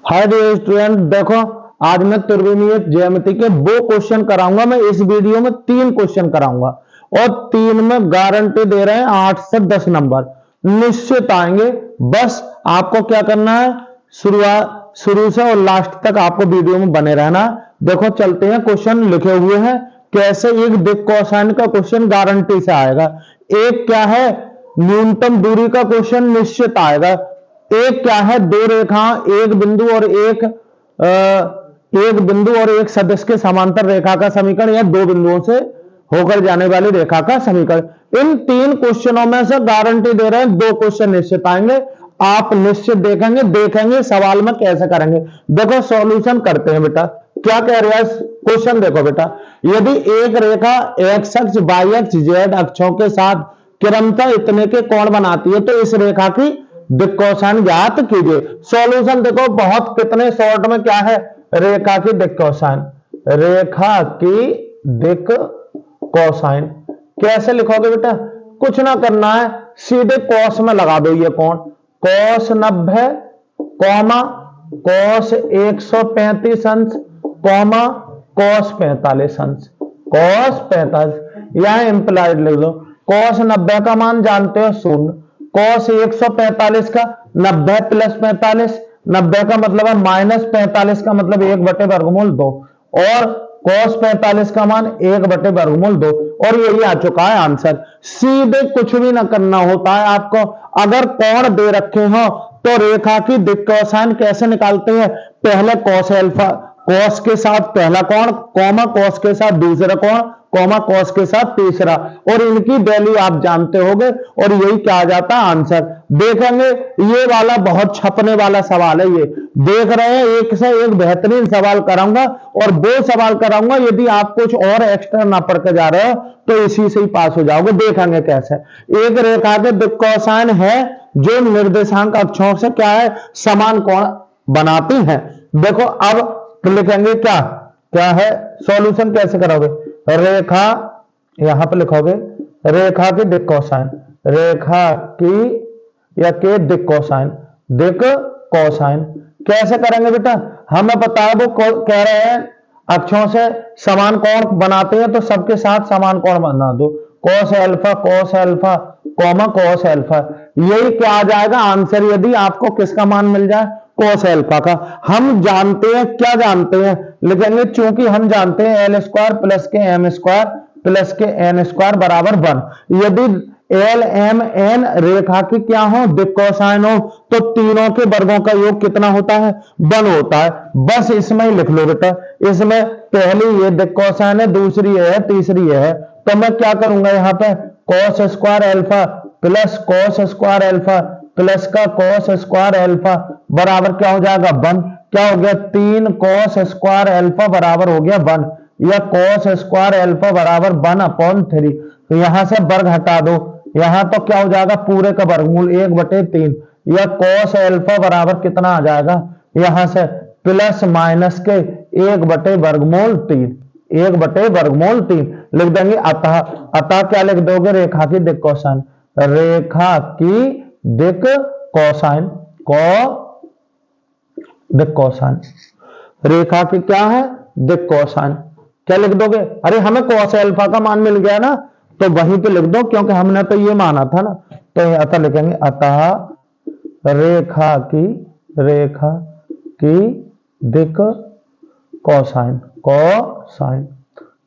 Hi dear student, देखो आज मैं त्रिकोणीय ज्यामिति के वो क्वेश्चन कराऊंगा। मैं इस वीडियो में 3 क्वेश्चन कराऊंगा और 3 में गारंटी दे रहे हैं 8 से 10 नंबर निश्चित आएंगे। बस आपको क्या करना है, शुरू से और लास्ट तक आपको वीडियो में बने रहना। देखो चलते हैं, क्वेश्चन लिखे हुए हैं कैसे। एक दिक कोसाइन का क्वेश्चन गारंटी से आएगा। एक क्या है, न्यूनतम दूरी का क्वेश्चन निश्चित आएगा। एक क्या है, दो रेखा एक बिंदु और एक बिंदु और एक सदिश के समांतर रेखा का समीकरण या दो बिंदुओं से होकर जाने वाली रेखा का समीकरण। इन 3 क्वेश्चनों में से गारंटी दे रहे हैं 2 क्वेश्चन निश्चित आएंगे। आप निश्चित देखेंगे सवाल में कैसे करेंगे। देखो सॉल्यूशन करते हैं बेटा। क्या कह रहा है क्वेश्चन, देखो बेटा, यदि एक रेखा एक्स अक्ष वाई अक्ष जेड अक्षों के साथ क्रमशः इतने के कोण बनाती है तो इस रेखा की दिक कोसाइन ज्ञात कीजिए। सॉल्यूशन देखो बहुत कितने शॉर्ट में क्या है, रेखा की दिक कोसाइन। रेखा की दिक कोसाइन कैसे लिखोगे बेटा, कुछ ना करना है, सीधे कॉस में लगा दो ये कोण। कॉस 90 कॉमा कॉस 135 अंश कॉमा कॉस 45 अंश। कॉस 45 यहां इंप्लाइड लिख दो। कॉस 90 का मान जानते हो 0। कॉस 145 का 90 प्लस 45, 90 का मतलब है माइनस 45 का मतलब 1/वर्गमूल 2 और कॉस 45 का मान 1/वर्गमूल 2 और यही आ चुका है आंसर। सीधे कुछ भी ना करना होता है आपको। अगर कोण दे रखे हो तो रेखा की दिक कोसाइन कैसे निकालते हैं, पहले कॉस अल्फा, कॉस के साथ पहला कोण कॉमा कॉस के साथ दूसरा कोण कॉमा कॉस के साथ तीसरा और इनकी वैल्यू आप जानते होंगे और यही क्या आ जाता है आंसर। देखेंगे ये वाला बहुत छपने वाला सवाल है। ये देख रहे हैं, एक से एक बेहतरीन सवाल कराऊंगा और वो सवाल कराऊंगा यदि आप कुछ और एक्स्ट्रा ना पढ़ के जा रहे हो तो इसी से ही पास हो जाओगे। देखेंगे कैसे। एक रेखा के दिक कोसाइन है जो निर्देशांक अक्षों से क्या है, समान कोण बनाती है। देखो अब लिखेंगे क्या क्या है, सॉल्यूशन कैसे करोगे। रेखा यहां पर लिखोगे रेखा की दिक कोसाइन, रेखा की या के दिक कोसाइन, दिक कोसाइन कैसे करेंगे बेटा, हमें पता है वो कह रहे हैं अक्षों से समान कोण बनाते हैं तो सबके साथ समान कोण बना दो। Cos alpha comma cos alpha, यही क्या आ जाएगा आंसर यदि आपको किसका मान मिल जाए, कॉस अल्फा का। हम जानते हैं, क्या जानते हैं लिखेंगे, चूंकि हम जानते हैं एल स्क्वायर प्लस के एम स्क्वायर प्लस के एन स्क्वायर बराबर 1। यदि एल एम एन रेखा की क्या हो, दिक कोसाइन हो तो तीनों के वर्गों का योग कितना होता है, 1 होता है। बस इसमें ही लिख लो बेटा। इसमें पहली ये दिक कोसाइन है, दूसरी ये है, तीसरी ये है। तो मैं क्या करूंगा यहाँ पे, cos square alpha plus cos square alpha plus का कॉस स्क्वायर अल्फा बराबर क्या हो जाएगा 1। क्या हो गया, 3 कॉस स्क्वायर अल्फा बराबर हो गया 1 या कॉस स्क्वायर अल्फा बराबर 1/3। तो यहां से वर्ग हटा दो, यहां तो क्या हो जाएगा पूरे का वर्गमूल 1/3 या कॉस अल्फा बराबर कितना आ जाएगा, यहां से प्लस माइनस के 1/3 लिख देंगे। अतः क्या लिख दोगे, रेखा की दिक कोसाइन, रेखा की दिक कोसाइन दिक कोसाइन, रेखा की क्या है दिक कोसाइन, क्या लिख दोगे, अरे हमें कॉस अल्फा का मान मिल गया ना तो वहीं पे लिख दो क्योंकि हमने तो ये माना था ना। तो अतः लिखेंगे, अतः रेखा की दिक कोसाइन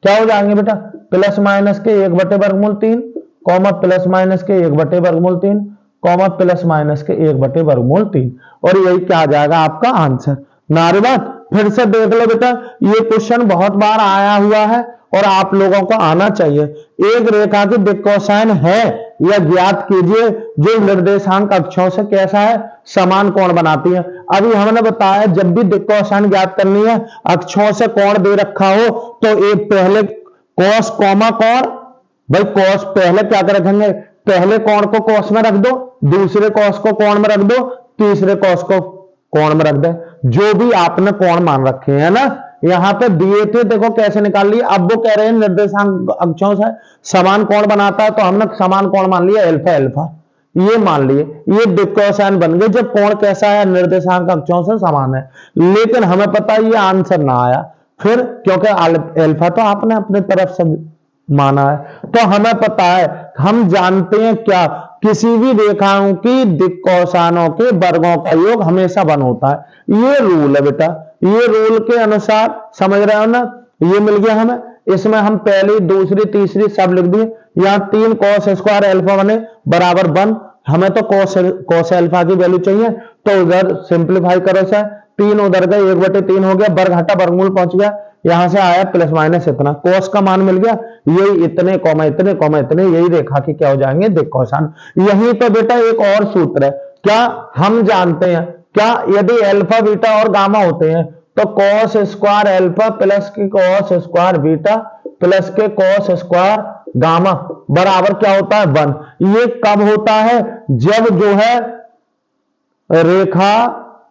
क्या हो जाएंगे बेटा, प्लस माइनस के 1/3 कॉमा प्लस माइनस के 1/3 कॉमा प्लस माइनस के 1/3 और यही क्या आ जाएगा आपका आंसर। नारी बात फिर से देख लो बेटा, ये क्वेश्चन बहुत बार आया हुआ है और आप लोगों को आना चाहिए। एक रेखा की दिक कोसाइन है यह ज्ञात कीजिए जो निर्देशांक अक्षों से कैसा है, समान कोण बनाती है। अभी हमने बताया जब भी दिक कोसाइन ज्ञात करनी है, अक्षों से कोण दे रखा हो तो एक पहले कॉस कॉमा कोण, भाई कॉस पहले क्या कर रखेंगे, पहले कोण को कॉस में रख दो, दूसरे कॉस को कोण में रख दो, तीसरे कॉस को कोण में रख दे, जो भी आपने कोण मान रखे हैं ना। यहां पे दिए थे, देखो कैसे निकाल लिए। अब वो कह रहे हैं निर्देशांक अक्षों से समान कोण बनाता है तो हमने समान कोण मान लिया अल्फा अल्फा। ये मान लिए ये दिक् कोसाइन बन गए जब कोण कैसा है, निर्देशांक अक्षों से समान है। लेकिन हमें पता है ये आंसर ना आया, फिर क्योंकि अल्फा तो आपने अपने तरफ से माना है, तो हमें पता है, हम जानते हैं क्या, किसी भी रेखाओं की दिक् कोसाइनों के वर्गों का योग हमेशा 1 होता है। ये रूल है बेटा, ये रूल के अनुसार समझ रहे हो ना। ये मिल गया हमें, इसमें हम पहली दूसरी तीसरी सब लिख दिए। यहां 3 cos स्क्वायर अल्फा बने बराबर 1, हमें तो cos अल्फा की वैल्यू चाहिए, तो उधर सिंप्लीफाई करो सर, 3 उधर गए 1/3 हो गया, वर्ग हटा वर्गमूल पहुंच गया, यहां से आया प्लस माइनस इतना, cos का मान मिल गया, यही इतने कॉमा इतने कॉमा इतने, यही रेखा के क्या हो जाएंगे दिक् कोसाइन। यही तो बेटा एक और सूत्र है, क्या हम जानते हैं क्या, यदि अल्फा बीटा और गामा होते हैं तो cos स्क्वायर अल्फा प्लस के cos स्क्वायर बीटा प्लस के cos स्क्वायर गामा बराबर क्या होता है 1। ये कब होता है, जब जो है रेखा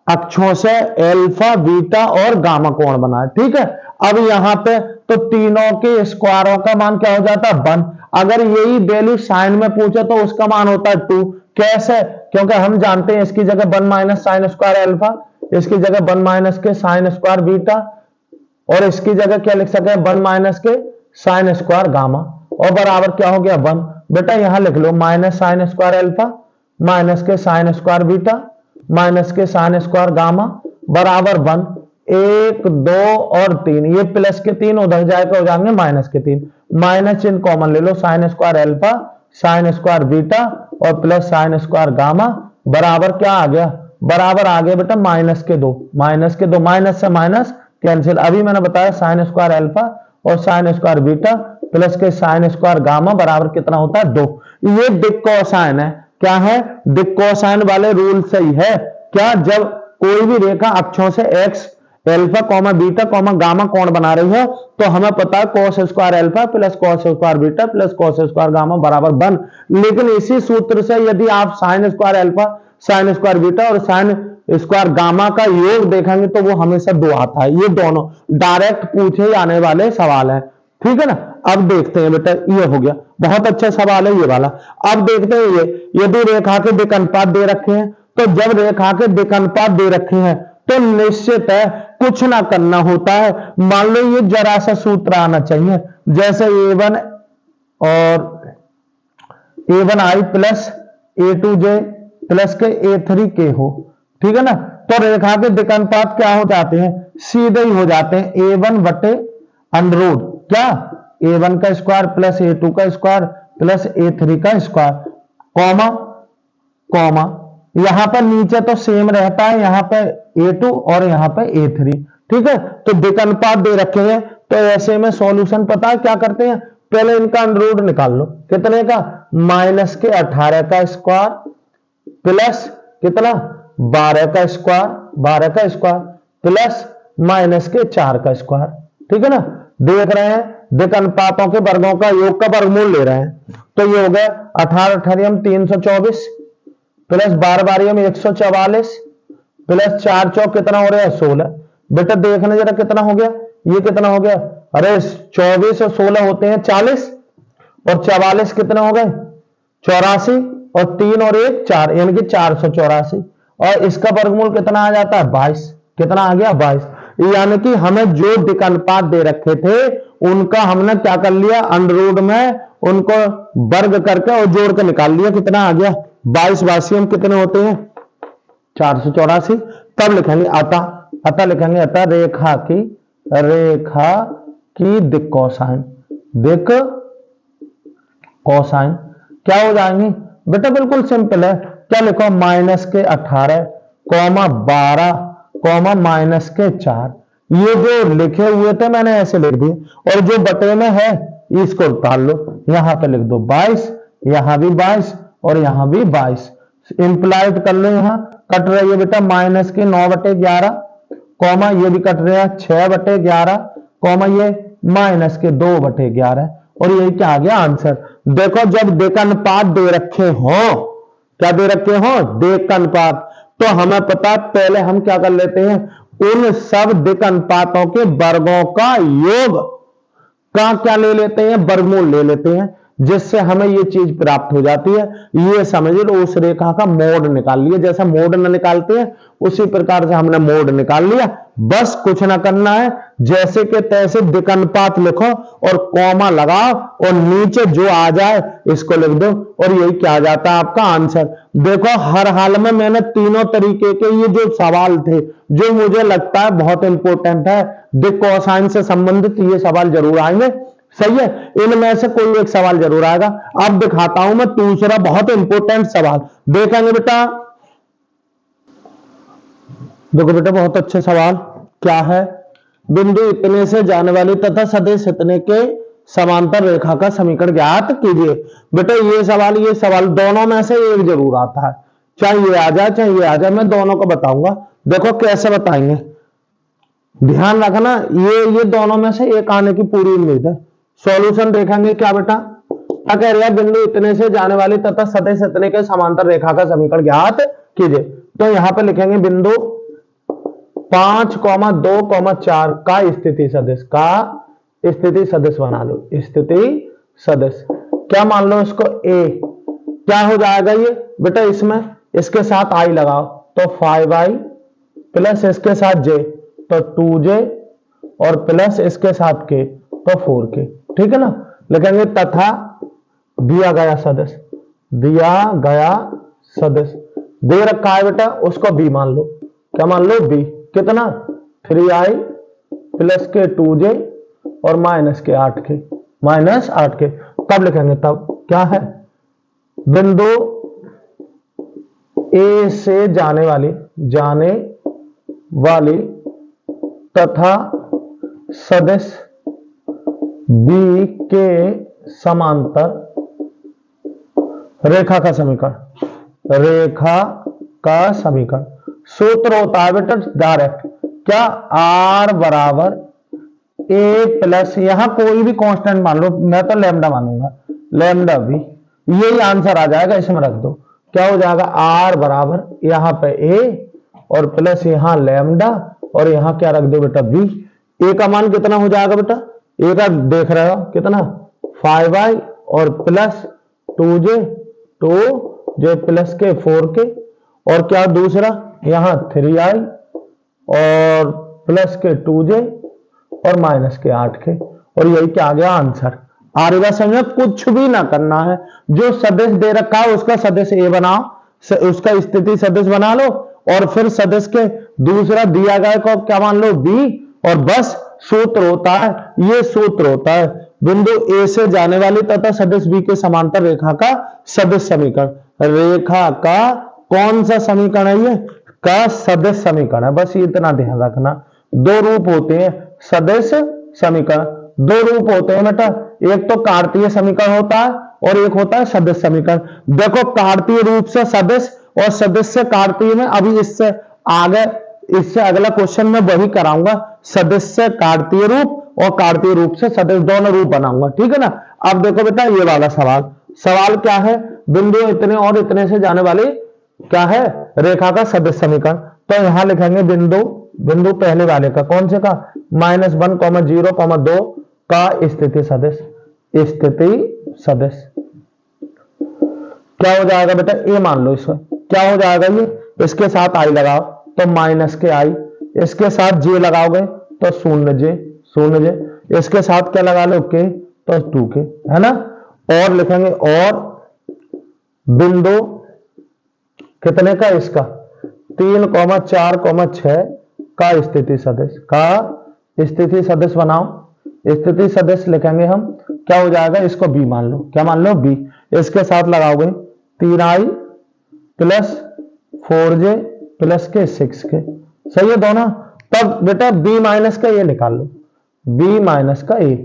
अक्षों से अल्फा बीटा और गामा कोण बना है, ठीक है। अब यहां पे तो तीनों के स्क्वायरों का मान क्या हो जाता है 1। अगर यही वैल्यू साइन में पूछे तो उसका मान होता है 2। कैसे, क्योंकि हम जानते हैं इसकी जगह 1 माइनस साइन स्क्वायर अल्फा, इसकी जगह 1 माइनस के साइन स्क्वायर बीटा, और इसकी जगह क्या लिख सकते हैं 1 माइनस के साइन स्क्वायर गामा, और बराबर क्या हो गया 1। बेटा यहां लिख लो minus sine square alpha minus के साइन स्क्वायर बीटा माइनस के साइन स्क्वायर गामा बराबर 1। 1 2 और 3, ये प्लस के 3 उधर जाएगा हो जाएंगे माइनस के 3, माइनस चिन्ह कॉमन ले लो, sine square alpha sine square beta और प्लस साइन स्क्वायर गामा बराबर क्या आ गया, बराबर आ गया बेटा माइनस के 2, माइनस के 2, माइनस से माइनस कैंसिल। अभी मैंने बताया साइन स्क्वायर अल्फा और साइन स्क्वायर बीटा प्लस के साइन स्क्वायर गामा बराबर कितना होता है 2। ये दिक् कोसाइन है, क्या है, दिक् कोसाइन वाले रूल सही है क्या, जब कोई भी रेखा अक्षों से x alpha comma beta comma gamma कोण बना रही है तो हमें पता है cos square alpha plus cos square beta plus cos square gamma बराबर 1। लेकिन इसी सूत्र से यदि आप sign square alpha sine square beta और साइन स्क्वायर गामा का योग देखेंगे तो वो हमेशा 2 आता है। ये दोनों डायरेक्ट पूछे जाने वाले सवाल है, ठीक है ना। अब देखते हैं बेटा, ये हो गया, बहुत अच्छा सवाल है ये वाला। अब देखते हैं ये, यदि रेखा के दिक् अनुपात दे रखे हैं, तो जब रेखा के दिक् अनुपात दे रखे हैं तो निश्चित है कुछ ना करना होता है। मान लो ये जरा सा सूत्र आना चाहिए, जैसे a1 और a1i प्लस a2j प्लस के a3k हो, ठीक है ना। तो रेखा के दिक् अनुपात क्या हो जाते हैं, सीधे ही हो जाते हैं a1 बटे अंडर रूट क्या, a1 का स्क्वायर प्लस a2 का स्क्वायर प्लस a3 का स्क्वायर कॉमा कॉमा, यहां पर नीचे तो सेम रहता है, यहां पे a2 और यहां पे a3, ठीक है। तो दिक् अनुपात दे रखे हैं, तो ऐसे में सॉल्यूशन पता है क्या करते हैं, पहले इनका अंडर रूट निकाल लो, कितने का, माइनस के 18 का स्क्वायर प्लस कितना 12 का स्क्वायर प्लस माइनस के 4 का स्क्वायर, ठीक है ना। देख रहे हैं दिक् अनुपातों के वर्गों का योग का वर्गमूल ले रहे हैं, तो ये हो गया 18 18 324 प्लस 12 12 144 प्लस 4 चौक कितना हो रहा है 16। बेटा देखना जरा कितना हो गया, ये कितना हो गया, अरे 24 और 16 होते हैं 40 और 44 कितने हो गए 84 और 3 और 1 4, यानी कि 484, और इसका वर्गमूल कितना आ जाता है 22, कितना आ गया 22। यानी कि हमें जो दिक् अनुपात दे रखे थे उनका हमने क्या कर लिया, अंडर रूट में उनको वर्ग करके और जोड़ के निकाल लिया, कितना आ गया 22। 22 कितने होते हैं 484। तब लिखेंगे अतः लिखेंगे अतः रेखा की दिक् कोसाइन, दिक् कोसाइन क्या हो जाएंगे बेटा, बिल्कुल सिंपल है, क्या लिखो माइनस के 18 कॉमा 12 कॉमा माइनस के 4, ये जो लिखे हुए थे मैंने ऐसे लिख दिए, और जो बटे में है इसको उतार लो, यहां पे लिख दो 22, यहां भी 22 और यहां भी 22, इंप्लाइड कर लो, यहां कट रही है बेटा माइनस के 9/11 कॉमा ये भी कट रहा है 6/11 कॉमा ये माइनस के 2/11, और यही क्या आ गया आंसर। देखो जब दिक् अनुपात दे रखे हो, क्या दे रखे हो दिक् अनुपात, तो हमें पता है पहले हम क्या कर लेते हैं, उन सब दिक् अनुपातों के वर्गों का योग का क्या ले लेते हैं, वर्गमूल ले लेते हैं। जिससे हमें ये चीज प्राप्त हो जाती है। ये समझ लो उस रेखा का मोड निकाल लिया, जैसा मोड न निकालते हैं उसी प्रकार से हमने मोड निकाल लिया। बस कुछ ना करना है, जैसे के तैसे दिक्कनुपात लिखो और कॉमा लगाओ और नीचे जो आ जाए इसको लिख दो और यही क्या आ जाता है आपका आंसर। देखो हर हाल में मैंने तीनों तरीके के ये जो सवाल थे जो मुझे लगता है बहुत इंपॉर्टेंट है, दिक् कोसाइन से संबंधित ये सवाल जरूर आएंगे, सही है। इनमें से कोई एक सवाल जरूर आएगा। अब दिखाता हूं मैं दूसरा बहुत इंपॉर्टेंट सवाल, देखेंगे बेटा। देखो बेटा बहुत अच्छे सवाल क्या है, बिंदु इतने से जाने वाली तथा सदिश इतने के समांतर रेखा का समीकरण ज्ञात कीजिए। बेटा ये सवाल दोनों में से एक जरूर आता है, चाहे ये आ जाए चाहे ये आ जाए, मैं दोनों को बताऊंगा। देखो कैसे बताएंगे, ध्यान रखना, ये दोनों में से एक आने की पूरी उम्मीद है। सॉल्यूशन देखेंगे क्या बेटा, क्या कह रहा है, बिंदु इतने से जाने वाली तथा सदिश इतने के समांतर रेखा का समीकरण ज्ञात कीजिए। तो यहां पे लिखेंगे बिंदु 5,2,4 का स्थिति सदिश बना लो, स्थिति सदिश क्या मान लो इसको ए, क्या हो जाएगा ये बेटा, इसमें इसके साथ आई लगाओ तो 5i प्लस इसके साथ j तो 2j और प्लस इसके साथ k तो 4k, ठीक है ना। लिखेंगे तथा दिया गया सदिश दे रखा है बेटा, उसको b मान लो, क्या मान लो b, कितना 3i प्लस के 2j और माइनस के 8k, तब लिखेंगे तब क्या है, बिंदु ए से जाने वाली तथा सदिश बी के समांतर रेखा का समीकरण, सूत्र होता है बेटा डायरेक्ट, क्या r बराबर a प्लस, यहां कोई भी कांस्टेंट मान लो, मैं तो लैम्डा मानूंगा, लैम्डा भी, यही आंसर आ जाएगा, इसमें रख दो, क्या हो जाएगा r बराबर यहां पे a और प्लस यहां लैम्डा और यहां क्या रख दो बेटा b। a का मान कितना हो जाएगा बेटा, a का देख रहे हो कितना 5i और प्लस 2j प्लस के 4k और क्या दूसरा यहां 3i और प्लस के 2j और माइनस के 8k, और यही क्या आ गया आंसर। आरेगा समझ, कुछ भी ना करना है, जो सदिश दे रखा है उसका सदिश ए बनाओ, उसका स्थिति सदिश बना लो और फिर सदिश के दूसरा दिया गया को क्या मान लो बी, और बस सूत्र होता है, ये सूत्र होता है बिंदु ए से जाने वाली तथा सदिश बी के समांतर रेखा का सदिश समीकरण, रेखा का कौन सा समीकरण है, ये का सदिश समीकरण है। बस इतना ध्यान रखना, दो रूप होते हैं सदिश समीकरण, दो रूप होते हैं बेटा, एक तो कार्तीय समीकरण होता है और एक होता है सदिश समीकरण। देखो कार्तीय रूप से सदिश और सदिश से कार्तीय में, अभी इससे आगे इससे अगला क्वेश्चन में वही कराऊंगा, सदिश से कार्तीय रूप और कार्तीय रूप से सदिश, दोनों रूप बनाऊंगा, ठीक है ना। अब देखो बेटा ये वाला सवाल क्या है, बिंदु इतने और इतने से जाने वाली क्या है रेखा का सदिश समीकरण। तो यहां लिखेंगे बिंदु पहले वाले का, कौन से का, -1,0,2 का स्थिति सदिश क्या हो जाएगा बेटा, ए मान लो, इसमें क्या हो जाएगा, ये इसके साथ आई लगाओ तो माइनस के आई, इसके साथ जे लगाओगे तो 0j, इसके साथ क्या लगा लो के तो 2k, है ना। और लिखेंगे और बिंदु कितने का, इसका 3,4,6 का स्थिति सदिश बनाओ, स्थिति सदिश लिखेंगे हम, क्या हो जाएगा, इसको बी मान लो, क्या मान लो बी, इसके साथ लगाओगे 3i प्लस 4j प्लस के 6k, सही है दोनों। तब बेटा b माइनस का ये निकाल लो, b माइनस का a,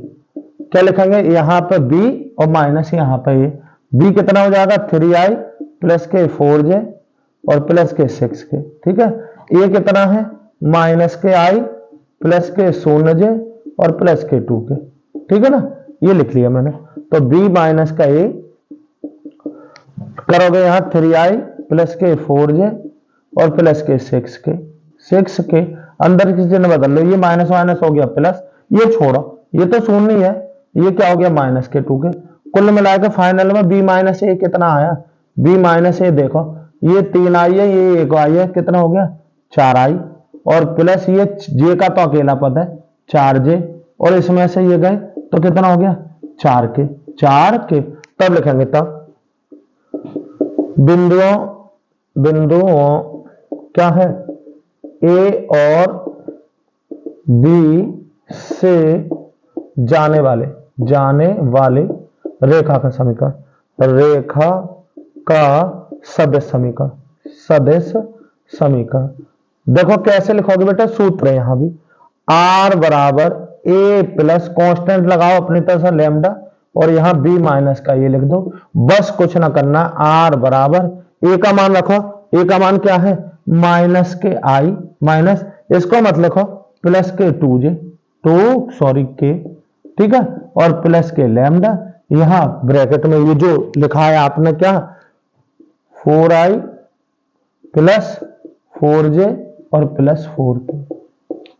क्या लिखेंगे यहां पे b और माइनस यहां पे a, b कितना हो जाएगा 3i प्लस के 4j और प्लस के 6k, ठीक है। a कितना है माइनस के i प्लस के 0j और प्लस के 2k, ठीक है ना, ये लिख लिया मैंने। तो b माइनस का a करोगे यहां 3i प्लस के 4j और प्लस के 6k अंदर किसी चिन्ह बदल लो, ये माइनस माइनस हो गया प्लस, ये छोड़ो, ये तो शून्य है, ये क्या हो गया माइनस के 2k, कुल मिला के फाइनल में b माइनस ए कितना आया, b माइनस ए देखो ये 3 आई है, ये 1 आई है, कितना हो गया 4 आई, और प्लस ये j का तो अकेला पद है 4j, और इसमें से ये गए तो कितना हो गया 4k। तब लिखेंगे तब बिंदुओं क्या है ए और बी से जाने वाले रेखा का समीकरण, रेखा का सदिश समीकरण। देखो कैसे लिखोगे बेटा, सूत्र है यहां भी, r बराबर a प्लस कॉन्स्टेंट लगाओ अपनी तरफ से लैम्डा, और यहां b माइनस का ये लिख दो, बस कुछ ना करना, r बराबर a का मान रखो, a का मान क्या है माइनस के आई, माइनस इसको मत लिखो प्लस के 2j के, ठीक है, और प्लस के लैम्डा, यहां ब्रैकेट में ये जो लिखा है आपने क्या 4i प्लस 4j और प्लस 4k,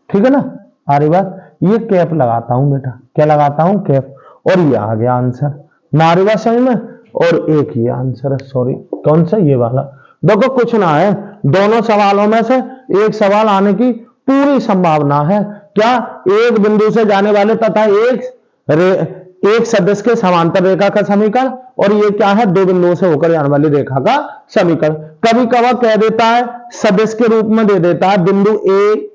ठीक है ना। आ रही बात, ये कैप लगाता हूं बेटा, क्या लगाता हूं कैप, और ये आ गया आंसर, नारी बात समझ में, और एक ही आंसर है, सॉरी कौन सा ये वाला। देखो कुछ ना है, दोनों सवालों में से एक सवाल आने की पूरी संभावना है, क्या एक बिंदु से जाने वाले तथा एक सदिश के समांतर रेखा का समीकरण, और ये क्या है दो बिंदुओं से होकर जाने वाली रेखा का समीकरण। कभी कभार कह देता है सदिश के रूप में दे देता है, बिंदु ए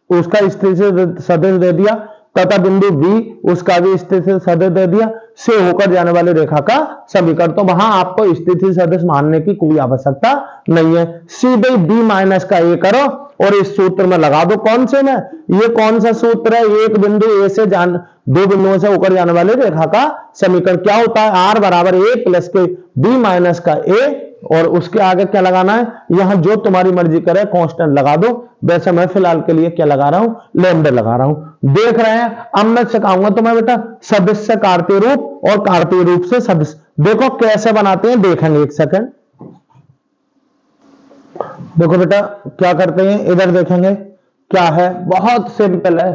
उसका स्थिति सदिश दे दिया तथा बिंदु बी उसका भी स्थिति सदिश दे दिया, से होकर जाने वाली रेखा का समीकरण। तो वहां आपको स्थिति सदिश मानने की कोई आवश्यकता नहीं है, सीधे बी माइनस का ए करो और इस सूत्र में लगा दो। कौन से में, ये कौन सा सूत्र है, एक बिंदु ए से दो बिंदुओं से होकर जाने वाली रेखा का समीकरण क्या होता है, आर बराबर ए प्लस के बी माइनस का ए, और उसके आगे क्या लगाना है, यहां जो तुम्हारी मर्जी करे कांस्टेंट लगा दो, वैसे मैं फिलहाल के लिए क्या लगा रहा हूं लैम्डा लगा रहा हूं। देख रहे हैं, अब मैं सिखाऊंगा तुम्हें बेटा सदिश से कार्तीय रूप और कार्तीय रूप से सदिश, देखो कैसे बनाते हैं, देखेंगे एक सेकंड। देखो बेटा क्या करते हैं, इधर देखेंगे क्या है, बहुत सिंपल है,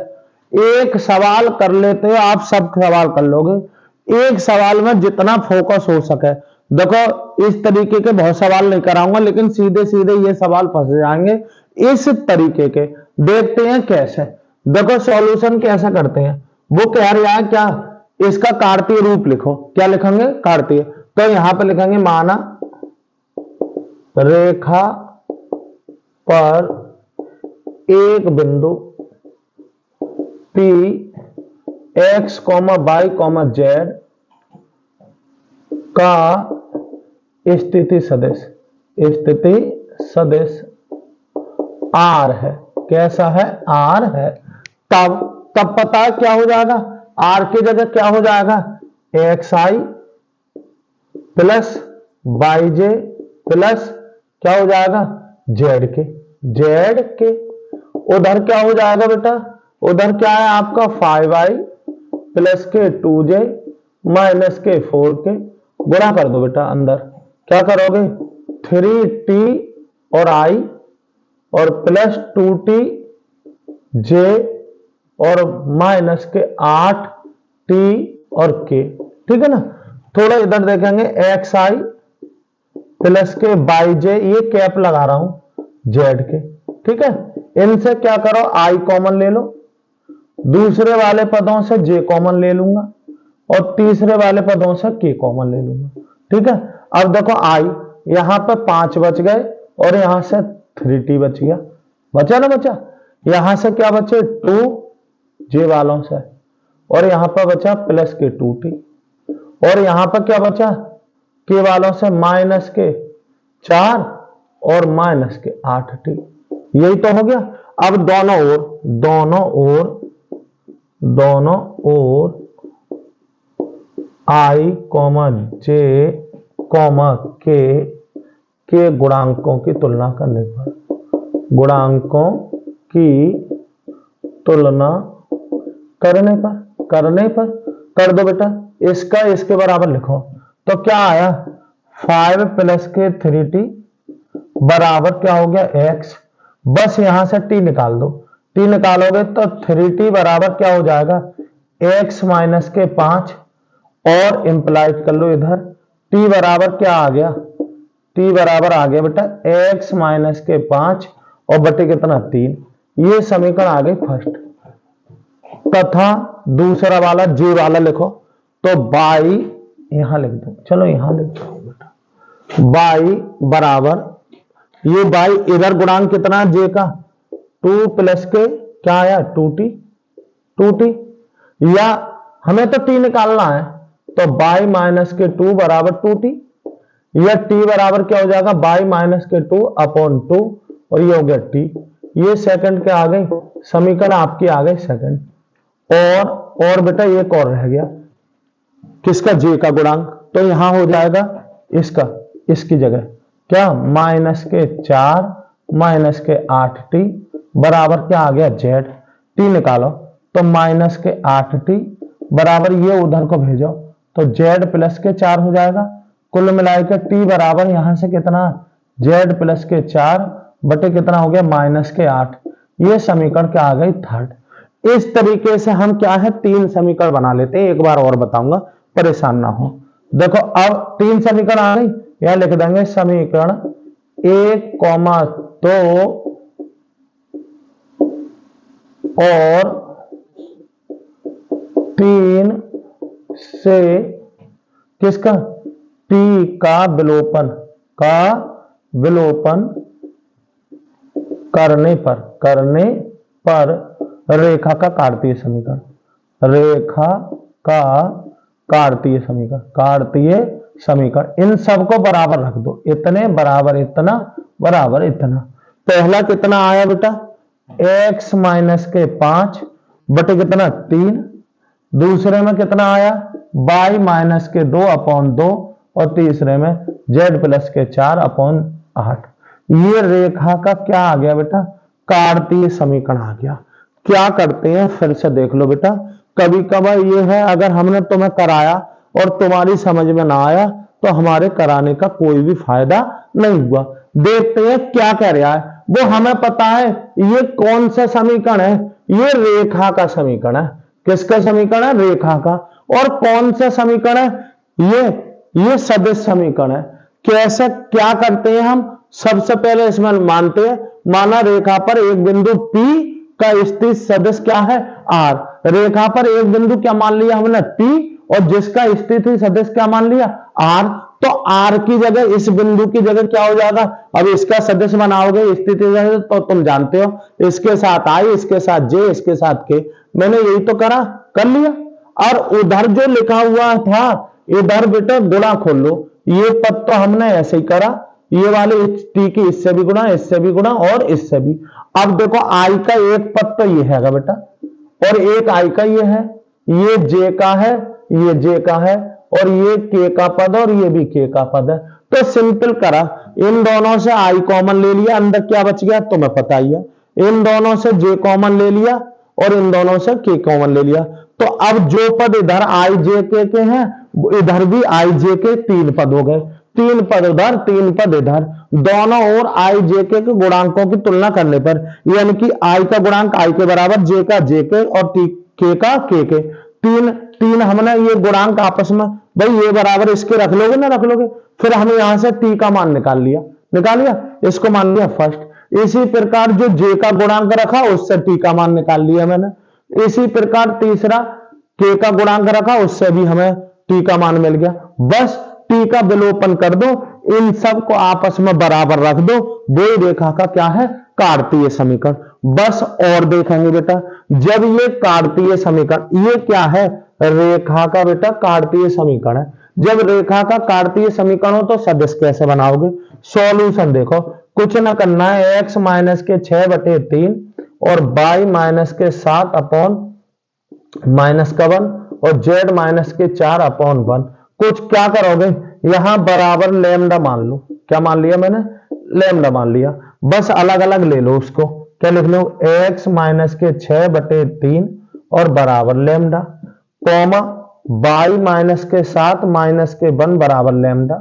एक सवाल कर लेते हो आप, सब सवाल कर लोगे, एक सवाल में जितना फोकस हो सके। देखो इस तरीके के बहुत सवाल नहीं कराऊंगा, लेकिन सीधे सीधे ये सवाल फंस जाएंगे इस तरीके के। देखते हैं कैसे, देखो सॉल्यूशन कैसे करते हैं, वो कह रहा है क्या, इसका कार्तीय रूप लिखो, क्या लिखेंगे कार्तीय, तो यहां पर लिखेंगे माना रेखा पर एक बिंदु P x, y, z का स्थिति सदिश R है, कैसा है R है, तब पता है क्या हो जाएगा, R की जगह क्या हो जाएगा xi प्लस yj प्लस क्या हो जाएगा z के, उधर क्या हो जाएगा बेटा, उधर क्या है आपका 5i प्लस के 2j माइनस के 4k, गुणा कर दो बेटा, अंदर क्या करोगे 3t और i और प्लस 2t j और माइनस के 8t और k, ठीक है ना। थोड़ा इधर देखेंगे xi प्लस के yj, ये कैप लगा रहा हूं z के, ठीक है, इनसे क्या करो i कॉमन ले लो, दूसरे वाले पदों से j कॉमन ले लूंगा और तीसरे वाले पदों से k कॉमन ले लूंगा, ठीक है। अब देखो i यहां पर 5 बच गए और यहां से 3t बच गया, बचा ना बचा, यहां से क्या बचे 2 j वालों से, और यहां पर बचा प्लस के 2t, और यहां पर क्या बचा k वालों से माइनस के 4 और माइनस के 8t, यही तो हो गया। अब दोनों ओर i, j, k के गुणांकों की तुलना करने पर कर दो बेटा, इसका इसके बराबर लिखो, तो क्या आया 5 प्लस के 3t बराबर क्या हो गया x, बस यहां से t निकाल दो, t निकालोगे तो 3t बराबर क्या हो जाएगा x माइनस के 5 और इंप्लाइज कर लो इधर t बराबर क्या आ गया, t बराबर आ गया बेटा x माइनस के 5 और बटे कितना 3। ये समीकरण आ गई फर्स्ट। तथा दूसरा वाला जे वाला लिखो तो बाई यहां लिख दो, चलो यहां लिख दो बेटा बाई बराबर ये बाई इधर गुणांक कितना है जे का 2 प्लस के क्या आया 2t या हमें तो t निकालना है तो बाई माइनस के 2 बराबर 2t या t बराबर क्या हो जाएगा बाई माइनस के 2 अपॉन 2 और ये हो गया t। ये सेकंड क्या आ गई समीकरण आपकी आ गई सेकंड। और बेटा एक और रह गया किसका जे का गुणांक, तो यहां हो जाएगा इसका इसकी जगह क्या माइनस के 4 माइनस के 8t बराबर क्या आ गया जेड। टी निकालो तो माइनस के 8t बराबर ये उधर को भेजो तो जेड प्लस के 4 हो जाएगा। कुल मिलाकर टी बराबर यहां से कितना जेड प्लस के 4 बटे कितना हो गया माइनस के 8। ये समीकरण क्या आ गई थर्ड। इस तरीके से हम क्या है 3 समीकरण बना लेते हैं, एक बार और बताऊंगा परेशान ना हो। देखो अब 3 समीकरण आ गई, यह लिख देंगे समीकरण 1, 2 और 3 से किसका t का विलोपन करने पर रेखा का कार्तीय समीकरण, रेखा का कार्तीय समीकरण इन सबको बराबर रख दो, इतने बराबर इतना बराबर इतना। पहला कितना आया बेटा x माइनस के 5 बटे कितना 3, दूसरे में कितना आया y माइनस के 2 अपॉन 2 और तीसरे में z प्लस के 4 अपॉन 8। ये रेखा का क्या आ गया बेटा कार्तीय समीकरण आ गया। क्या करते हैं फिर से देख लो बेटा, कभी कभार ये है अगर हमने तुम्हें कराया और तुम्हारी समझ में ना आया तो हमारे कराने का कोई भी फायदा नहीं हुआ। देखते हैं क्या कह रहा है, वो हमें पता है ये कौन सा समीकरण है, ये रेखा का समीकरण है। किसका समीकरण है रेखा का। और कौन सा समीकरण है ये सदिश समीकरण है। कैसे क्या करते हैं हम, सबसे पहले इसमें मानते हैं माना रेखा पर एक बिंदु P का स्थित सदिश क्या है R। रेखा पर एक बिंदु क्या मान लिया हमने P और जिसका स्थिति सदिश क्या मान लिया R। तो R की जगह इस बिंदु की जगह क्या हो जाएगा, अब इसका सदिश बनाओगे स्थिति जगह तो तुम जानते हो इसके साथ I इसके साथ J इसके साथ K। मैंने यही तो कर लिया। और उधर जो लिखा हुआ था इधर बेटा गुणा खोल लो, ये पद तो हमने ऐसे ही करा, ये वाले t की इससे भी गुणा इससे भी गुणा और इससे भी। अब देखो I का एक पद तो ये है बेटा और एक I का ये है, ये J का है ये J का है और ये K का पद और ये भी K का पद है। तो सिंपल करा, इन दोनों से I कॉमन ले लिया, अंदर क्या बच गया तुम्हें पता ही है। इन दोनों से J कॉमन ले लिया और इन दोनों से K कॉमन ले लिया। तो अब जो पद इधर I J K के हैं इधर भी I J के 3 पद हो गए, 3 पद उधर 3 पद इधर। दोनों ओर I J K के गुणांकों की तुलना करने पर यानी कि I का गुणांक I के बराबर J का J के और K का K के। तीन हमने ये गुणांक आपस में भाई ये बराबर इसके रख लोगे ना रख लोगे। फिर हमने यहां से t का मान निकाल लिया इसको मान लिया फर्स्ट। इसी प्रकार जो J का गुणांक रखा उससे t का मान निकाल लिया मैंने। इसी प्रकार तीसरा K का गुणांक रखा उससे भी हमें t का मान मिल गया। बस t का विलोपन कर दो, इन सब को आपस में बराबर रख दो, वो रेखा का क्या है कार्तीय समीकरण। बस और देखेंगे बेटा जब ये कार्तीय समीकरण ये क्या है रेखा का बेटा कार्तीय समीकरण है। जब रेखा का कार्तीय समीकरण हो तो सदिश कैसे बनाओगे। सॉल्यूशन देखो कुछ ना करना है, x माइनस के 6 बटे 3 और y माइनस के 7 अपॉन माइनस का 1 और z माइनस के 4 अपॉन 1। कुछ क्या करोगे यहां बराबर लैम्डा मान लो, क्या मान लिया मैंने लैम्डा मान लिया। बस अलग अलग ले लो उसको, क्या लिख लो x माइनस के 6 बटे 3 और बराबर लैम्डा कॉमा y माइनस के 7 माइनस के 1 बराबर लैम्डा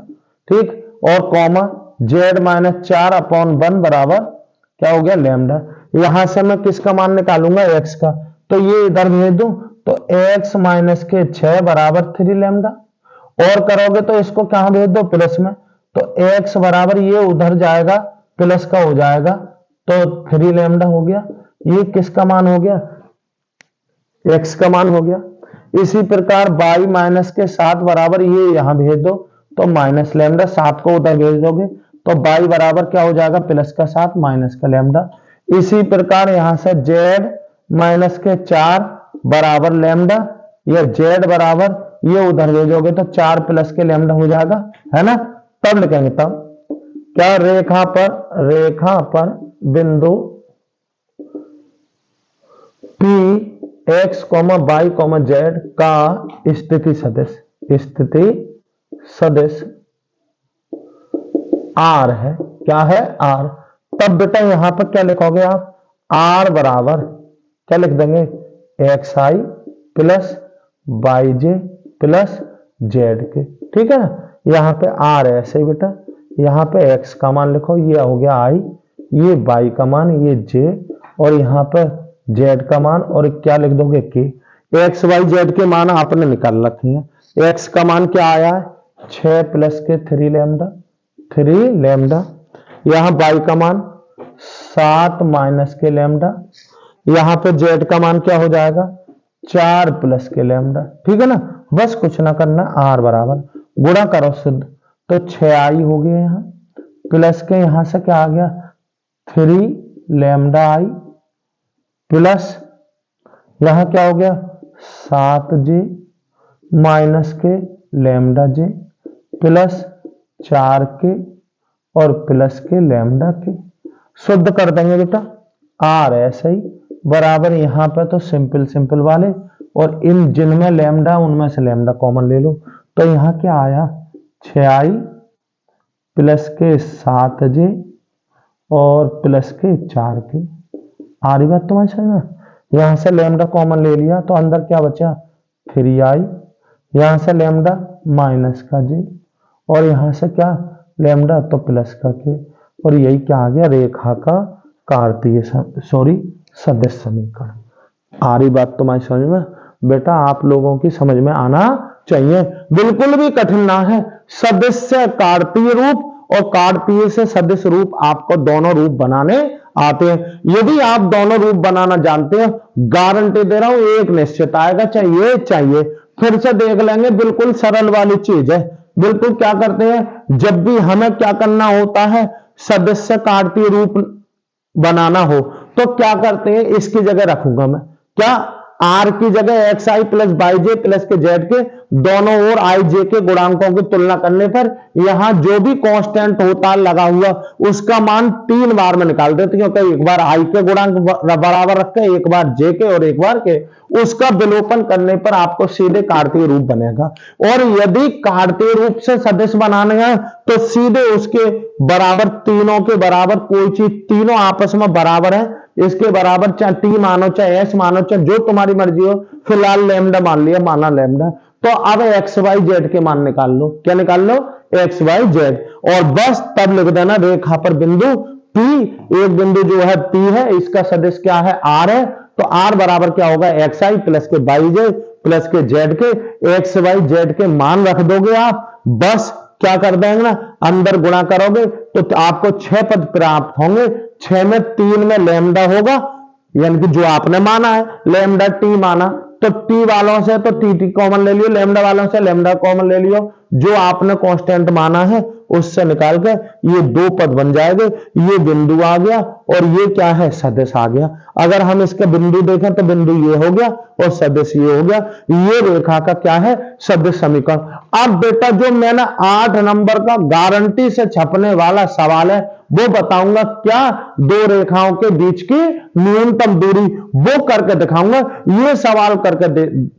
ठीक और कॉमा z माइनस 4 अपॉन 1 बराबर क्या हो गया लैम्डा। यहां से मैं किसका मान निकालूंगा x का, तो ये इधर भेज दूं तो x माइनस के 6 बराबर 3 लैम्डा। और करोगे तो इसको कहां भेज दो, प्लस में, तो x बराबर ये उधर जाएगा, प्लस का हो जाएगा, तो 3 लैम्डा हो गया। ये किसका मान हो गया, x का मान हो गया। इसी प्रकार y माइनस के 7 बराबर ये यहां भेज दो, तो माइनस लैम्डा, 7 को उधर भेज दोगे तो y बराबर क्या हो जाएगा, प्लस का 7 माइनस का लैम्डा। इसी प्रकार यहां से z माइनस के 4 बराबर लैम्डा, या z बराबर ये उधर भेजोगे तो 4 प्लस के लैम्डा हो जाएगा, है ना। तब लिखेंगे, तब क्या, रेखा पर बिंदु P x, y, z का स्थिति सदिश R है। क्या है, R। तब बेटा यहां पर क्या लिखोगे आप, R बराबर क्या लिख देंगे, xi plus yj plus z के, ठीक है ना। यहाँ पे R है ऐसे ही बेटा, यहाँ पे x का मान लिखो, ये हो गया i, ये y का मान, ये j, और यहाँ पे z का मान, और क्या लिख दोगे k। x y z के मान आपने निकाल रखे हैं। x का मान क्या आया है, 6 प्लस के 3 लैम्डा। यहाँ y का मान 7 माइनस के लैम्डा। यहाँ पे z का मान क्या हो जाएगा, 4 प्लस के लैम्डा, ठीक है ना। बस कुछ ना करना, R बराबर गुणा करो शुद्ध, तो 6i हो गया यहाँ, प्लस के यहां से क्या आ गया, 3 लैम्डा i, प्लस यहां क्या हो गया, 7j माइनस के लैम्डा j, प्लस 4 के और प्लस के लैम्डा के। शुद्ध कर देंगे बेटा, R ऐसे ही बराबर, यहां पे तो सिंपल वाले, और इन जिनमें लैम्डा उनमें से लैम्डा कॉमन ले लो, तो यहां क्या आया, 6i प्लस के 7j और प्लस के 4 के। आ रही बात तुम्हारी समझ में। यहां से लैम्डा कॉमन ले लिया तो अंदर क्या बचा, 3i, यहां से लैम्डा माइनस का j, और यहां से क्या लैम्डा तो प्लस का k, और यही क्या आ गया, रेखा का कार्तीय सदिश समीकरण। आ रही बात तुम्हारी समझ में बेटा, आप लोगों की समझ में आना चाहिए, बिल्कुल भी कठिन ना है। सदिश से कार्तीय रूप और कार्तीय से सदिश रूप, आपको दोनों रूप बनाने आते हैं। यदि आप दोनों रूप बनाना जानते हैं, गारंटी दे रहा हूं, एक निश्चित आएगा, चाहिए। फिर से देख लेंगे, बिल्कुल सरल वाली चीज है। बिल्कुल क्या करते हैं, जब भी हमें क्या करना होता है, सदिश से कार्तीय रूप बनाना हो, तो क्या करते हैं, इसकी जगह रखूंगा मैं क्या, R की जगह xi प्लस yj प्लस के z के दोनों ओर ij के गुणांकों की तुलना करने पर यहां जो भी कांस्टेंट होता लगा हुआ, उसका मान 3 बार में निकाल देते, क्योंकि एक बार i के गुणांक बराबर रखे, एक बार j के और एक बार के, उसका विलोपन करने पर आपको सीधे कार्तीय रूप बनेगा। और यदि कार्तीय रूप से सदिश बनाने हैं तो सीधे उसके बराबर, तीनों के बराबर कोई चीज, तीनों आपस में बराबर है, इसके बराबर चाहे t मानो चाहे s मानो, चाहे जो तुम्हारी मर्जी हो, फिलहाल लैम्डा मान लिया, माना लैम्डा। तो अब x y z के मान निकाल लो, क्या निकाल लो, x y z, और बस तब लिख देना, रेखा पर बिंदु P, एक बिंदु जो है P है, इसका सदिश क्या है, R है, तो R बराबर क्या होगा, xi प्लस के yj प्लस के z के, x y z के मान रख दोगे आप, बस क्या कर देंगे ना, अंदर गुणा करोगे तो आपको 6 पद प्राप्त होंगे। 6 में 3 में लैम्डा होगा, यानी कि जो आपने माना है, लैम्डा टी माना, तो टी वालों से तो टी कॉमन ले लियो, लैम्डा वालों से लैम्डा कॉमन ले लियो, जो आपने कांस्टेंट माना है उससे निकाल के ये 2 पद बन जाएंगे। ये बिंदु आ गया और ये क्या है, सदिश आ गया। अगर हम इसके बिंदु देखें तो बिंदु ये हो गया और सदिश ये हो गया। ये रेखा का क्या है, सदिश समीकरण। अब बेटा जो मैंने 8 नंबर का गारंटी से छपने वाला सवाल है वो बताऊंगा, क्या दो रेखाओं के बीच की न्यूनतम दूरी, वो करके दिखाऊंगा। ये सवाल करके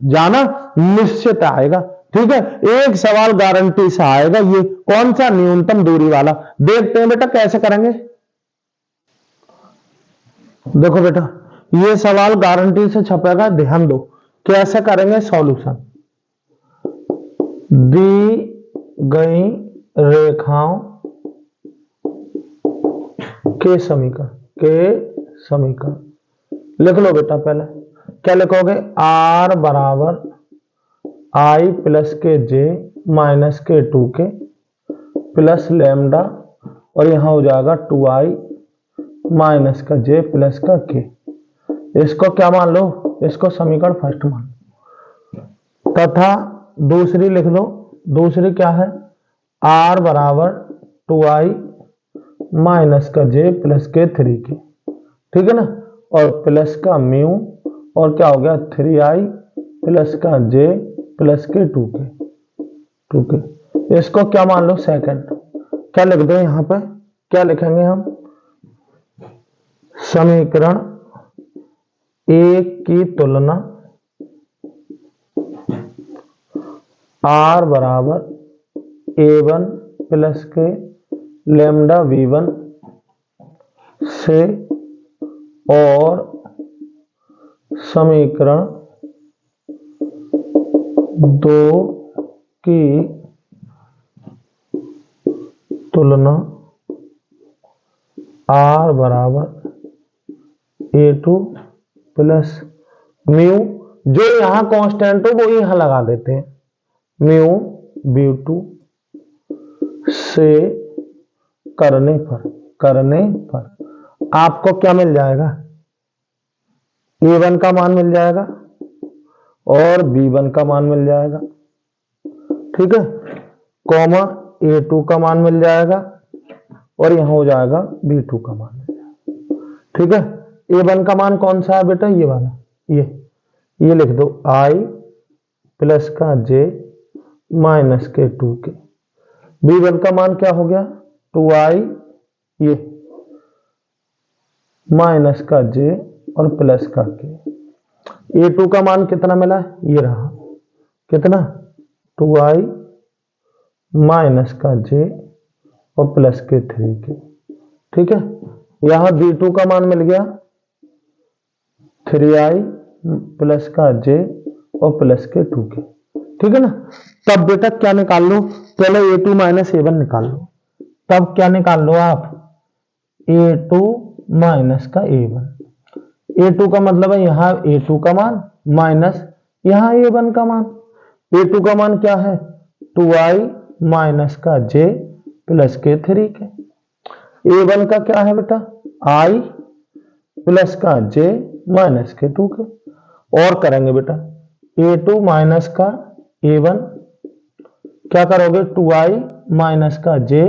जाना, निश्चित आएगा, ठीक है। एक सवाल गारंटी से आएगा, ये कौन सा, न्यूनतम दूरी वाला। देखते हैं बेटा कैसे करेंगे। देखो बेटा ये सवाल गारंटी से छपेगा, ध्यान दो कैसे करेंगे सॉल्यूशन। दी गई रेखाओं के समीकरण लिख लो बेटा पहले। क्या लिखोगे, आर बराबर आई प्लस के जे माइनस के टू के प्लस लेमडा, और यहां हो जाएगा 2i माइनस का जे प्लस का के। इसको क्या मान लो, इसको समीकरण फर्स्ट मान लो, तथा दूसरी लिख दो। दूसरी क्या है, आर बराबर 2i माइनस का जे प्लस के 3 के, ठीक है ना, और प्लस का म्यू, और क्या हो गया 3i प्लस का जे प्लस के 2 के। इसको क्या मान लो, सेकंड। क्या लिख दो यहां पर, क्या लिखेंगे हम, समीकरण एक की तुलना आर बराबर a1 प्लस के लेमडा v1 से और समीकरण 2 की तुलना आर बराबर a2 प्लस म्यू, जो यहां कांस्टेंट हो वो यहां लगा देते हैं, म्यू b2 से करने पर आपको क्या मिल जाएगा, a1 का मान मिल जाएगा और b1 का मान मिल जाएगा, ठीक है, कॉमा a2 का मान मिल जाएगा और यहां हो जाएगा b2 का मान मिल जाएगा, ठीक है। a1 का मान कौन सा है बेटा, ये वाला, ये लिख दो i प्लस का j माइनस के 2 के। b1 का मान क्या हो गया, 2i ये माइनस का j और प्लस का के। a2 का मान कितना मिला, ये रहा, कितना 2i माइनस का j और प्लस के 3 के, ठीक है। यहां b2 का मान मिल गया 3i प्लस का j और प्लस के 2 के, ठीक है ना। तब बेटा क्या निकाल लो, पहले a2 माइनस a1 निकाल लो, तब क्या निकाल लो आप, a2 माइनस का a1। a2 का मतलब है यहां a2 का मान माइनस यहां a1 का मान। a2 का मान क्या है, 2i माइनस का j प्लस के 3 के। a1 का क्या है बेटा, i प्लस का j माइनस के 2 के। और करेंगे बेटा a2 माइनस का a1, क्या करोगे 2i माइनस का j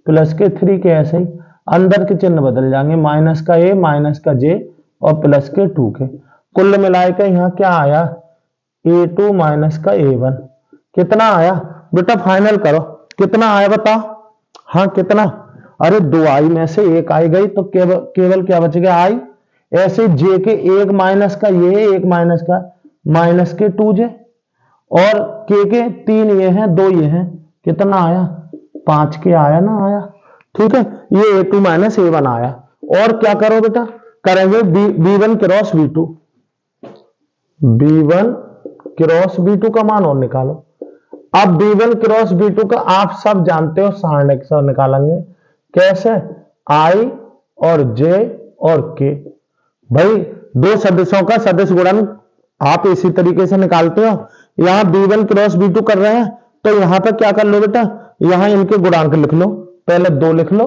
प्लस के 3 के, ऐसे ही अंदर के चिन्ह बदल जाएंगे, माइनस का a माइनस का j और प्लस के 2 के। कुल मिलाए के यहाँ क्या आया, a2 माइनस का a1 कितना आया बेटा, फाइनल करो कितना आया बताओ, हाँ कितना, अरे 2i में से एक आई गई तो केवल क्या बच गया i, ऐसे j के एक माइनस का ये, एक माइनस का माइनस के 2j, और के 3 ये हैं 2 ये हैं, कितना आया 5 के आया ना, आया, ठीक है। ये a2 माइनस a1 आया। और क्या करो बेटा, करेंगे b1 cross b2, b1 cross b2 का मान और निकालो। अब b1 क्रॉस b2 का आप सब जानते हो, सारणिक से निकालेंगे, कैसे, i और j और k। भाई दो सदिशों का सदिश गुणन आप इसी तरीके से निकालते हो। यहां b1 क्रॉस b2 कर रहे हैं तो यहां पर क्या कर लो बेटा, यहां इनके गुणांक लिख लो, पहले 2 लिख लो,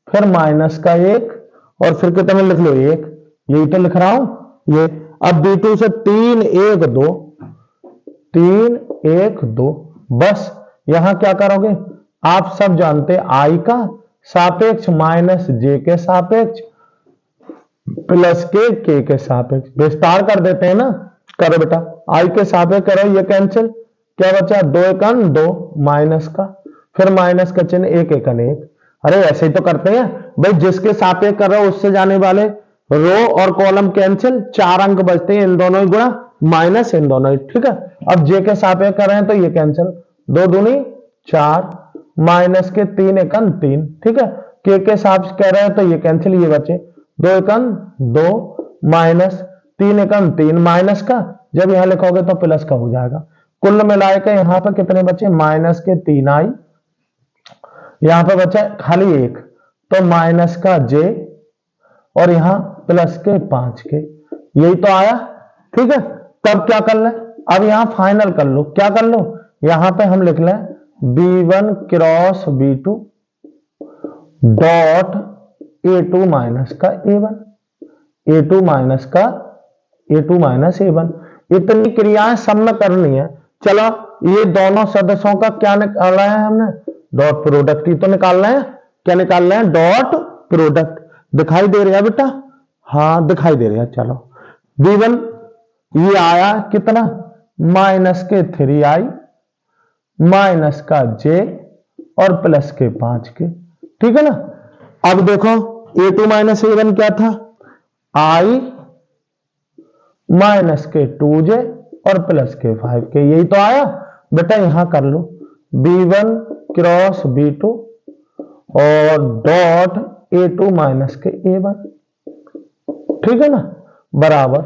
फिर माइनस का 1 और फिर कितने लिख लो 1, यही तो लिख रहा हूं ये। अब b2 से 3 1 2 3 1 2, बस यहां क्या करोगे, आप सब जानते i का सापेक्ष माइनस j के सापेक्ष प्लस के सापेक्ष विस्तार कर देते हैं ना, करो बेटा i के सापेक्ष करो, ये कैंसिल, क्या बचा 2 1 2 माइनस का, फिर माइनस का चिन्ह 1 1 1। अरे ऐसे ही तो करते हैं भाई, जिसके सापेक्ष कर रहे हो उससे जाने वाले रो और कॉलम कैंसिल, 4 अंक बचते हैं, इन दोनों ही गुणा माइनस इन दोनों ही, ठीक है। अब जे के सापेक्ष कर रहे हैं तो ये कैंसिल, 2 दूनी 4 माइनस के 3 1 3, ठीक है। के सापेक्ष कह रहे हैं तो ये कैंसिल, ये बचे 2 1 2 माइनस 3 1 3, माइनस का जब यहां लिखोगे तो प्लस का हो जाएगा। कुल मिलाकर यहां पर कितने बचे, माइनस के 3i, यहां पर बचा खाली 1, तो माइनस का j और यहां प्लस के 5 के, यही तो आया। ठीक है, तब क्या कर ले, अब यहां फाइनल कर लो, क्या कर लो, यहां पे हम लिख लें B1 cross B2 dot A2 minus का A1, A2 माइनस का A2 माइनस A1। इतनी क्रियाएं सब में करनी है। चलो ये दोनों सदस्यों का क्या निकालना है हमने, डॉट प्रोडक्ट ही तो निकालना है। क्या निकालना है, डॉट प्रोडक्ट। दिखाई दे रहा है बेटा, हाँ दिखाई दे रहा है। चलो B1 ये आया कितना, माइनस के 3i माइनस का j और प्लस के 5 के, ठीक है ना। अब देखो A2 माइनस A1 क्या था, i माइनस के 2j और प्लस के 5 के, यही तो आया बेटा। यहां कर लो B1 क्रॉस B2 और डॉट A2 माइनस के A1, ठीक है ना, बराबर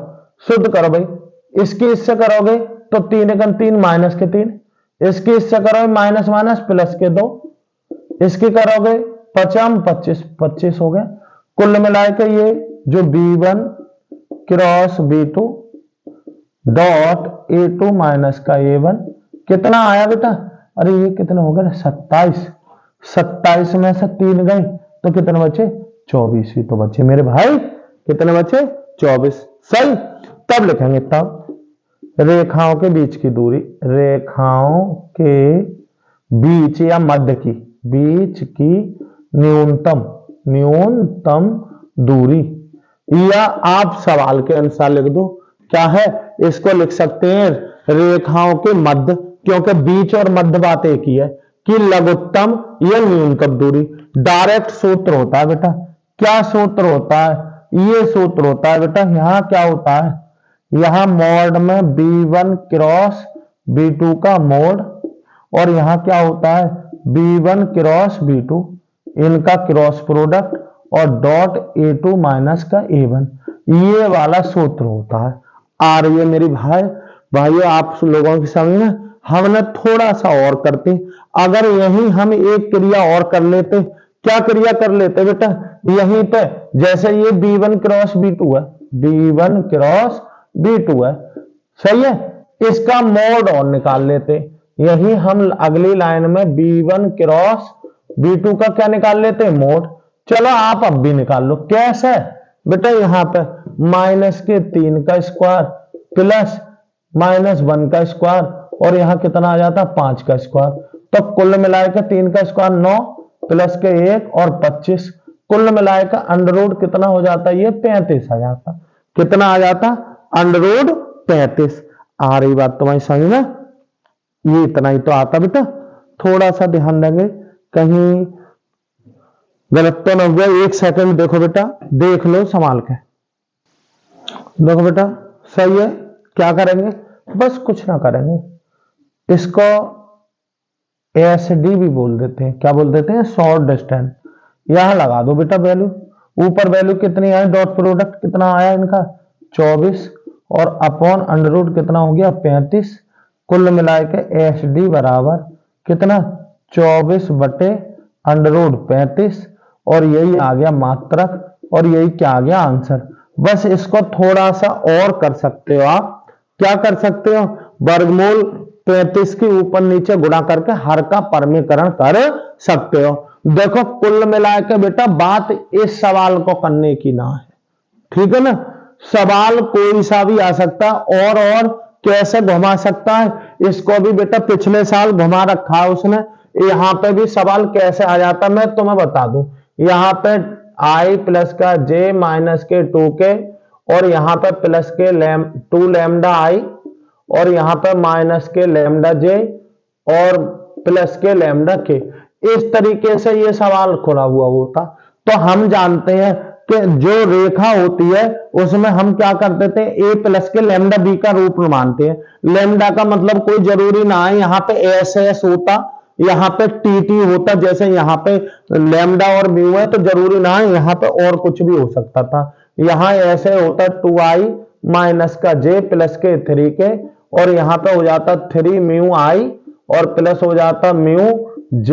शुद्ध करो भाई। इसकी इससे करोगे तो 3 एकम 3 माइनस के 3, इसकी इससे करोगे माइनस माइनस प्लस के 2, इसकी करोगे 5 25 25 हो गया। कुल मिलाकर ये जो B1 cross B2 dot A2 minus का A1 कितना आया बेटा, अरे ये कितना हो गया, 27। 27 में से 3 गए तो कितने बचे, 24 ही तो बचे मेरे भाई, कितने बचे, 24। सही, तब लिखेंगे, तब रेखाओं के बीच की दूरी, रेखाओं के बीच या मध्य की, बीच की न्यूनतम दूरी, या आप सवाल के अनुसार लिख दो, क्या है, इसको लिख सकते हैं रेखाओं के मध्य, क्योंकि बीच और मध्य बात एक ही है कि लघुत्तम या न्यूनतम दूरी। डायरेक्ट सूत्र होता है बेटा, क्या सूत्र होता है, ये सूत्र होता है बेटा। यहां क्या होता है, यहां मोड में B1 क्रॉस B2 का मोड, और यहां क्या होता है B1 क्रॉस B2 इनका क्रॉस प्रोडक्ट, और डॉट A2 माइनस का A1, ये वाला सूत्र होता है। आ रही है मेरी भाइयों आप लोगों की समझ में। हमने थोड़ा सा और करते, अगर यही हम एक क्रिया और कर लेते, क्या क्रिया कर लेते बेटा, यहीं पे जैसे ये B1 क्रॉस B2 है, B1 क्रॉस B2 है, सही है, इसका मोड और निकाल लेते। यही हम अगली लाइन में B1 क्रॉस B2 का क्या निकाल लेते, मोड। चलो आप अब भी निकाल लो, कैसे बेटा, यहां पे माइनस के 3 का स्क्वायर प्लस माइनस 1 का स्क्वायर, और यहां कितना आ जाता, 5 का स्क्वायर, तो कुल मिलाकर 3 का स्क्वायर 9 प्लस के 1 और 25, कुल मिलाकर अंडर रूट कितना हो जाता, ये 35 आ जाता। कितना आ जाता, अंडर रूट 35। आ रही बात तुम्हारी समझ में, ये इतना ही तो आता बेटा। थोड़ा सा ध्यान देंगे कहीं गलत तो न हुआ, एक सेकंड देखो बेटा, देख लो संभाल के, देखो बेटा सही है। क्या करेंगे, बस कुछ ना करेंगे, इसको एसडी भी बोल देते हैं, क्या बोल देते हैं, शॉर्ट डिस्टेंस। यहां लगा दो बेटा वैल्यू, ऊपर वैल्यू कितनी आई, डॉट प्रोडक्ट कितना आया इनका 24, और अपॉन अंडर रूट कितना हो गया 35, कुल मिलाए के एसडी बराबर कितना 24 बटे अंडर रूट 35, और यही आ गया मात्रक, और यही क्या आ गया आंसर। बस इसको थोड़ा सा और कर सकते हो आप, क्या कर सकते हो, वर्गमूल 35 के ऊपर नीचे गुणा करके हर का परमीकरण कर सकते हो। देखो कुल मिला के बेटा बात इस सवाल को करने की ना है, ठीक है ना। सवाल कोई सा भी आ सकता है, और कैसे घुमा सकता है, इसको भी बेटा पिछले साल घुमा रखा है उसने। यहां पे भी सवाल कैसे आ जाता मैं तुम्हें बता दूं, यहां पे i प्लस का j माइनस के 2 के, और यहां पे प्लस के 2 लैम्डा i, और यहां पे माइनस के लैम्डा j और प्लस के लैम्डा k, इस तरीके से ये सवाल खुला हुआ होता। तो हम जानते हैं कि जो रेखा होती है उसमें हम क्या करते थे, a प्लस के लैम्डा b का रूप मानते हैं। लैम्डा का मतलब कोई जरूरी ना है यहाँ पे एस होता, यहाँ पे टी होता, जैसे यहाँ पे लैम्डा और म्यू है तो जरूरी ना है यहाँ पे और कुछ भी हो सकता था। यहाँ ऐसे होता 2i माइनस का j प्लस के 3 के, और यहाँ पे हो जाता 3 म्यू i और प्लस हो जाता म्यू j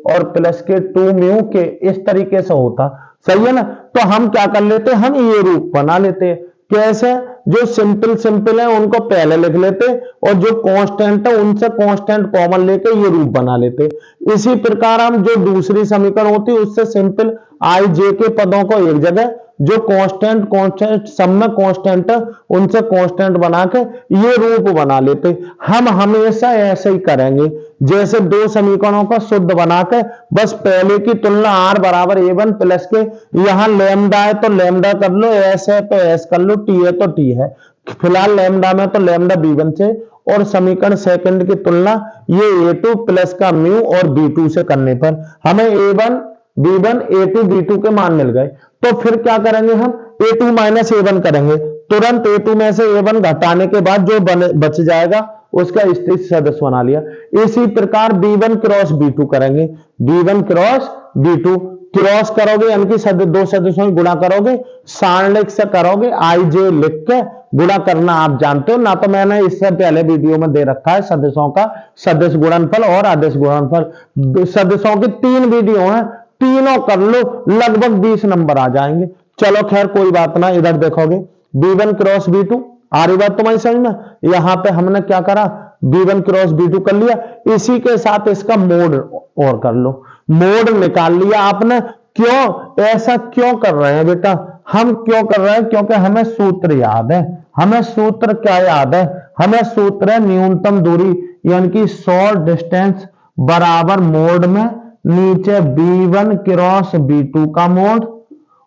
और प्लस के 2 म्यू के, इस तरीके से होता, सही है ना। तो हम क्या कर लेते, हम ये रूप बना लेते, कैसे? जो सिंपल है उनको पहले लिख लेते और जो कांस्टेंट है उनसे कांस्टेंट कॉमन लेके ये रूप बना लेते। इसी प्रकार हम जो दूसरी समीकरण होती है उससे सिंपल आई जे के पदों को एक जगह, जो कांस्टेंट सब में कांस्टेंट है उनसे कांस्टेंट बना के ये रूप बना लेते। हम हमेशा ऐसे ही करेंगे, जैसे दो समीकरणों का शुद्ध बना के बस पहले की तुलना आर बराबर ए1 प्लस के, यहां लैम्डा है तो लैम्डा कर लो, एस है तो एस कर लो, टी है तो टी है। फिलहाल लैम्डा में तो लैम्डा b1 से, और समीकरण सेकंड की तुलना ये a2 प्लस का म्यू और b2 से करने पर हमें a1 b1 a2 b2 के मान मिल गए। तो फिर क्या करेंगे हम? a2 माइनस a1 करेंगे, तुरंत a2 में से a1 घटाने के बाद जो बच जाएगा उसका स्थिति सदस्य बना लिया। इसी प्रकार b1 क्रॉस b2 करेंगे, b1 क्रॉस b2 क्रॉस करोगे यानी कि दो सदस्यों की गुणा करोगे, सारणिक से करोगे, आई जे लिख के गुणा करना आप जानते हो ना, तो मैंने इससे पहले वीडियो में दे रखा है सदस्यों का सदस्य गुणनफल और आदेश गुणनफल। सदस्यों की 3 वीडियो हैं, तीनों कर लो, लगभग 20 नंबर आ जाएंगे। चलो खैर कोई बात ना, इधर देखोगे b1 क्रॉस b2, आ रही बात तुम्हारी समझ में? यहां पे हमने क्या करा? b1 क्रॉस b2 कर लिया, इसी के साथ इसका मोड और कर लो, मोड निकाल लिया आपने। क्यों ऐसा क्यों कर रहे हैं बेटा? हम क्यों कर रहे हैं? क्योंकि हमें सूत्र याद है। हमें सूत्र क्या याद है? हमें सूत्र है न्यूनतम दूरी यानी कि शॉर्ट डिस्टेंस बराबर मोड में नीचे b1 क्रॉस b2 का मोड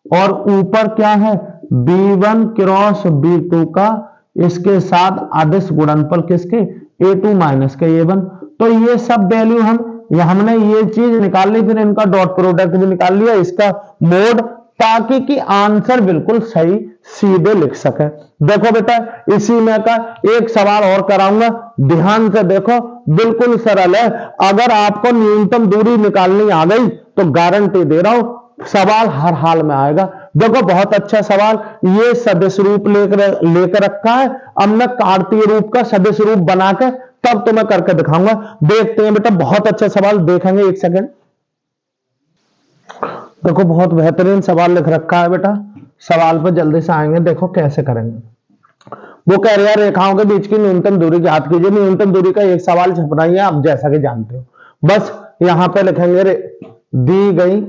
और ऊपर क्या है? b1 क्रॉस b2 का इसके साथ आदिश गुणनफल किसके? a2 माइनस के a1। तो ये सब वैल्यू हमने ये चीज निकाल ली, फिर इनका डॉट प्रोडक्ट भी निकाल लिया, इसका मोड, ताकि कि आंसर बिल्कुल सही सीधे लिख सके। देखो बेटा इसी में का एक सवाल और कराऊंगा, ध्यान से देखो, बिल्कुल सरल है। अगर आपको न्यूनतम दूरी निकालनी आ गई तो गारंटी दे रहा हूं सवाल हर हाल में आएगा। देखो बहुत अच्छा सवाल, ये सदिश रूप लेकर रखा है। अब मैं कार्तीय रूप का सदिश रूप बना के तब तो मैं करके दिखाऊंगा। देखते हैं बेटा, बहुत अच्छा सवाल, देखेंगे एक सेकंड। देखो बहुत बेहतरीन सवाल लिख रखा है बेटा, सवाल पर जल्दी से आएंगे, देखो कैसे करेंगे। वो कह रहे हैं रेखाओं के बीच की न्यूनतम दूरी ज्ञात कीजिए। न्यूनतम दूरी का एक सवाल छपना ही है, आप जैसा कि जानते हो। बस यहां पे लिखेंगे दी गई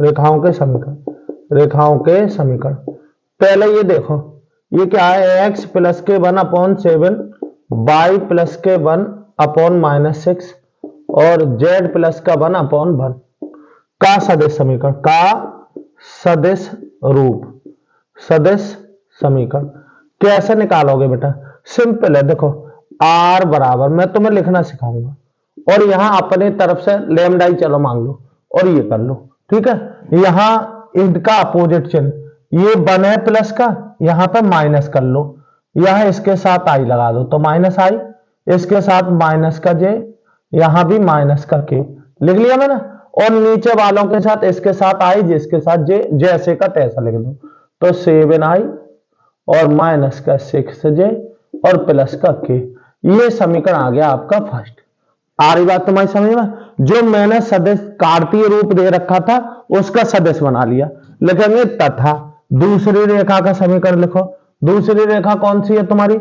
रेखाओं के समीकरण। पहले ये देखो, ये क्या है? x प्लस के 1/7, y प्लस के 1/-6 और z प्लस का 1/1 का सदिश समीकरण, का सदिश रूप सदिश समीकरण कैसे निकालोगे बेटा? सिंपल है, देखो r बराबर, मैं तुम्हें लिखना सिखाऊंगा, और यहां अपने तरफ से लैम्डा ही चलो मान लो और ये कर लो, ठीक है। यहां इनका अपोजिट चिन्ह, ये 1 है प्लस का, यहां पे माइनस कर लो, यहां इसके साथ आई लगा दो तो माइनस आई, इसके साथ माइनस का जे, यहां भी माइनस का के लिख लिया मैंने, और नीचे वालों के साथ इसके साथ आई, जिसके साथ जे, जैसे का तैसा लिख दो, तो 7 आई और माइनस का 6 जे और प्लस का के। ये समीकरण आ गया आपका फर्स्ट। आ रही बात तुम्हारी समझ में? जो मैंने सदिश कार्तीय रूप दे रखा था उसका सदिश बना लिया। लिखेंगे तथा दूसरी रेखा का समीकरण लिखो। दूसरी रेखा कौन सी है तुम्हारी?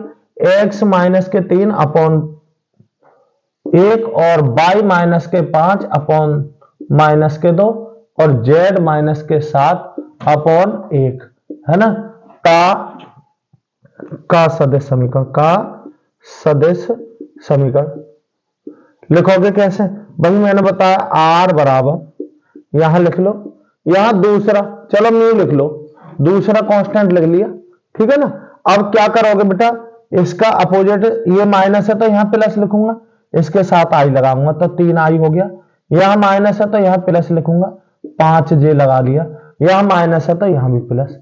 x माइनस के 3/1 और y माइनस के 5/-2 और z माइनस के 7/1 है ना, का सदिश समीकरण, का सदिश समीकरण लिखोगे कैसे भाई? मैंने बताया r बराबर, यहां लिख लो, यहां दूसरा, चलो म्यू लिख लो, दूसरा कांस्टेंट लिख लिया, ठीक है ना। अब क्या करोगे बेटा? इसका अपोजिट, ये माइनस है तो यहां प्लस लिखूंगा, इसके साथ आई लगाऊंगा तो 3 आई हो गया, यहां माइनस है तो यहां प्लस लिखूंगा, 5 जे लगा लिया, यहां माइनस है तो यहां भी प्लस,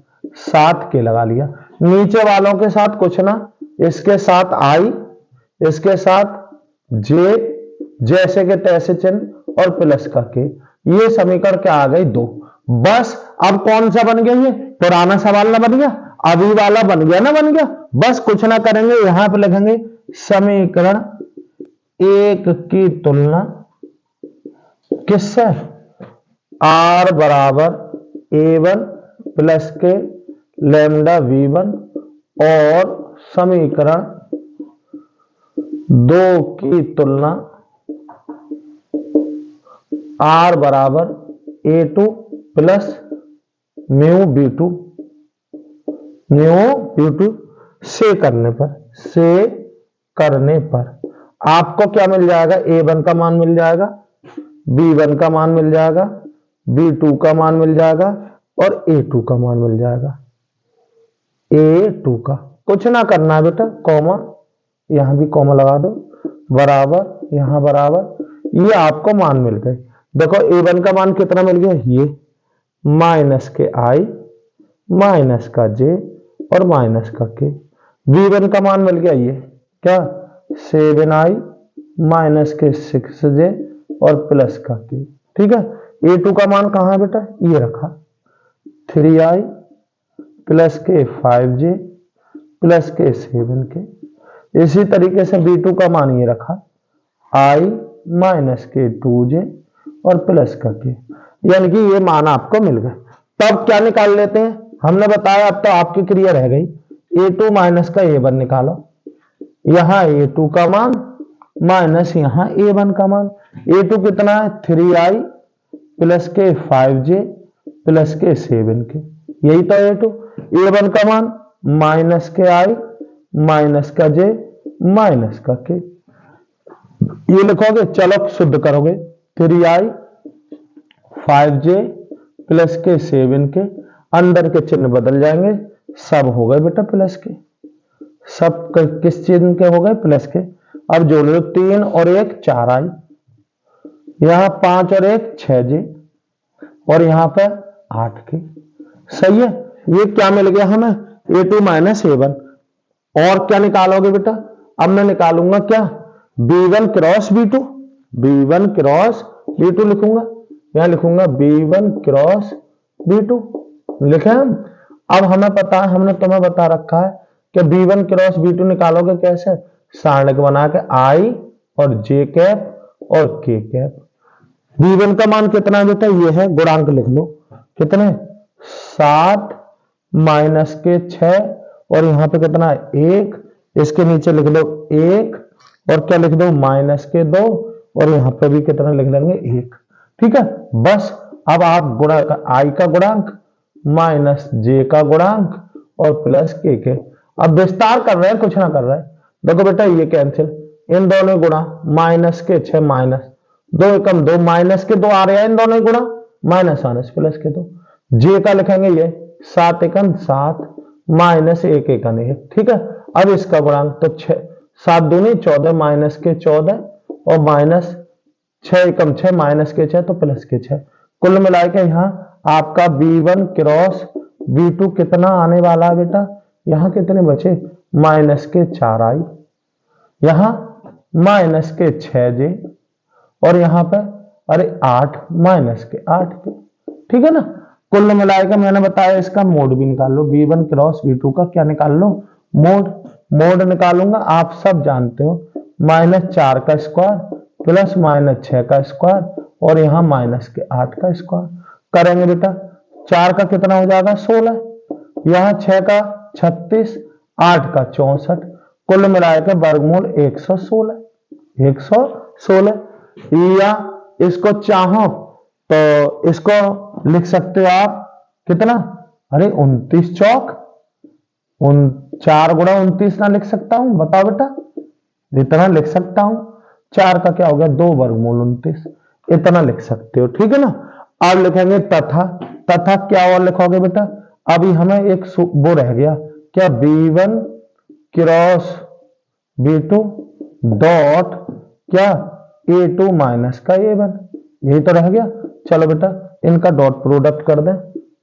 7 के लगा लिया। नीचे वालों के साथ कुछ ना, इसके साथ आई, इसके साथ जे, जैसे के तैसे चिन्ह और प्लस करके, ये समीकरण क्या आ गई? 2। बस अब कौन सा बन गया? ये पुराना सवाल ना बन गया, अभी वाला बन गया ना, बन गया। बस कुछ ना करेंगे, यहां पे लिखेंगे समीकरण 1 की तुलना किससे? r बराबर a1 प्लस के लैम्डा V1 और समीकरण 2 की तुलना R बराबर A2 प्लस म्यू B2 से करने पर आपको क्या मिल जाएगा? A1 का मान मिल जाएगा, B1 का मान मिल जाएगा, B2 का मान मिल जाएगा और A2 का मान मिल जाएगा। A2 का कुछ ना करना है बेटा, कॉमा यहां भी कॉमा लगा दो, बराबर यहां बराबर, ये आपको मान मिल गए। देखो A1 का मान कितना मिल गया? ये माइनस के I माइनस का J और माइनस का K। B1 का मान मिल गया ये क्या? 7I माइनस के 6J और प्लस का K। ठीक है। A2 का मान कहाँ है बेटा? ये रखा 3I प्लस के 5J प्लस के 7K। इसी तरीके से B2 का मान ये रखा I माइनस के 2J और प्लस का K। यानी कि ये मान आपको मिल गए। तब क्या निकाल लेते हैं? हमने बताया अब तो आपकी क्रिया रह गई, A2 माइनस का A1 निकालो। यहां A2 का मान माइनस यहां A1 का मान। A2 कितना है? 3I प्लस के 5J प्लस के 7K, यही तो A2। A1 का मान माइनस के I माइनस का J माइनस का K। ये लिखोगे, चलो शुद्ध करोगे, 3I 5J प्लस के 7K, अंदर के चिन्ह बदल जाएंगे, सब हो गए बेटा प्लस के। सब किस चिन्ह के हो गए? प्लस के। अब जोड़ लो, 3 और 1 4I, यहां 5 और 1 6J और यहां पर 8K। सही है। ये क्या मिल गया हमें? A2 minus A1। और क्या निकालोगे बेटा? अब मैं निकालूंगा क्या? B1 cross B2, B1 cross B2 लिखूंगा, यहां लिखूंगा B1 क्रॉस B2। लिखे हम। अब हमें पता है, हमने तुम्हें बता रखा है कि B1 क्रॉस B2 निकालोगे कैसे? सारणिक बना के I और J कैप और K कैप। B1 का मान कितना है बेटा? ये है, गुणांक लिख लो, कितने? 7 माइनस के 6 और यहां पे कितना है? 1। इसके नीचे लिख दो 1 और क्या लिख दो? माइनस के 2 और यहां पे भी कितना लिख लेंगे? 1। ठीक है। बस अब आप गुणा I का गुणांक माइनस J का गुणांक और प्लस K। अब विस्तार कर रहे हैं, कुछ ना कर रहे हैं। देखो बेटा ये कैंसिल, इन दोनों गुणा, माइनस के 6 माइनस 2 एकम 2, माइनस के 2 आ रहे हैं, इन दोनों गुणा माइनस माइनस प्लस के 2। J का लिखेंगे ये 7 एकम 7 माइनस 1 एकम 1। ठीक है। अब इसका गुणांक तो 6 7 दूनी 14 माइनस के 14 और माइनस 6 एकम 6 माइनस के 6 तो प्लस के 6। कुल मिलाकर यहाँ आपका B1 क्रॉस B2 कितना आने वाला है बेटा? यहाँ कितने बचे? माइनस के 4I, यहाँ माइनस के 6J और यहाँ पर अरे 8 माइनस के 8K। ठीक है ना। कुल मिलाकर मैंने बताया इसका मोड भी निकाल लो। B1 क्रॉस B2 का क्या निकाल लो? मोड निकालूंगा, आप सब जानते हो, -4 का स्क्वायर प्लस -6 का स्क्वायर और यहां माइनस के 8 का स्क्वायर करेंगे बेटा। 4 का कितना हो जाएगा? 16, यहां 6 का 36, 8 का 64, कुल मिलाकर वर्गमूल 116। या इसको चाहो तो इसको लिख सकते हो आप कितना? अरे 29 चौक 4 गुणा 29 ना लिख सकता हूं? बताओ बेटा, इतना लिख सकता हूं। 4 का क्या हो गया? 2 वर्गमूल 29, इतना लिख सकते हो। ठीक है ना। अब लिखेंगे तथा क्या और लिखोगे बेटा? अभी हमें एक वो रह गया क्या? B1 क्रॉस B2 डॉट क्या? A2 माइनस का A1, यही तो रह गया। चलो बेटा इनका डॉट प्रोडक्ट कर दें।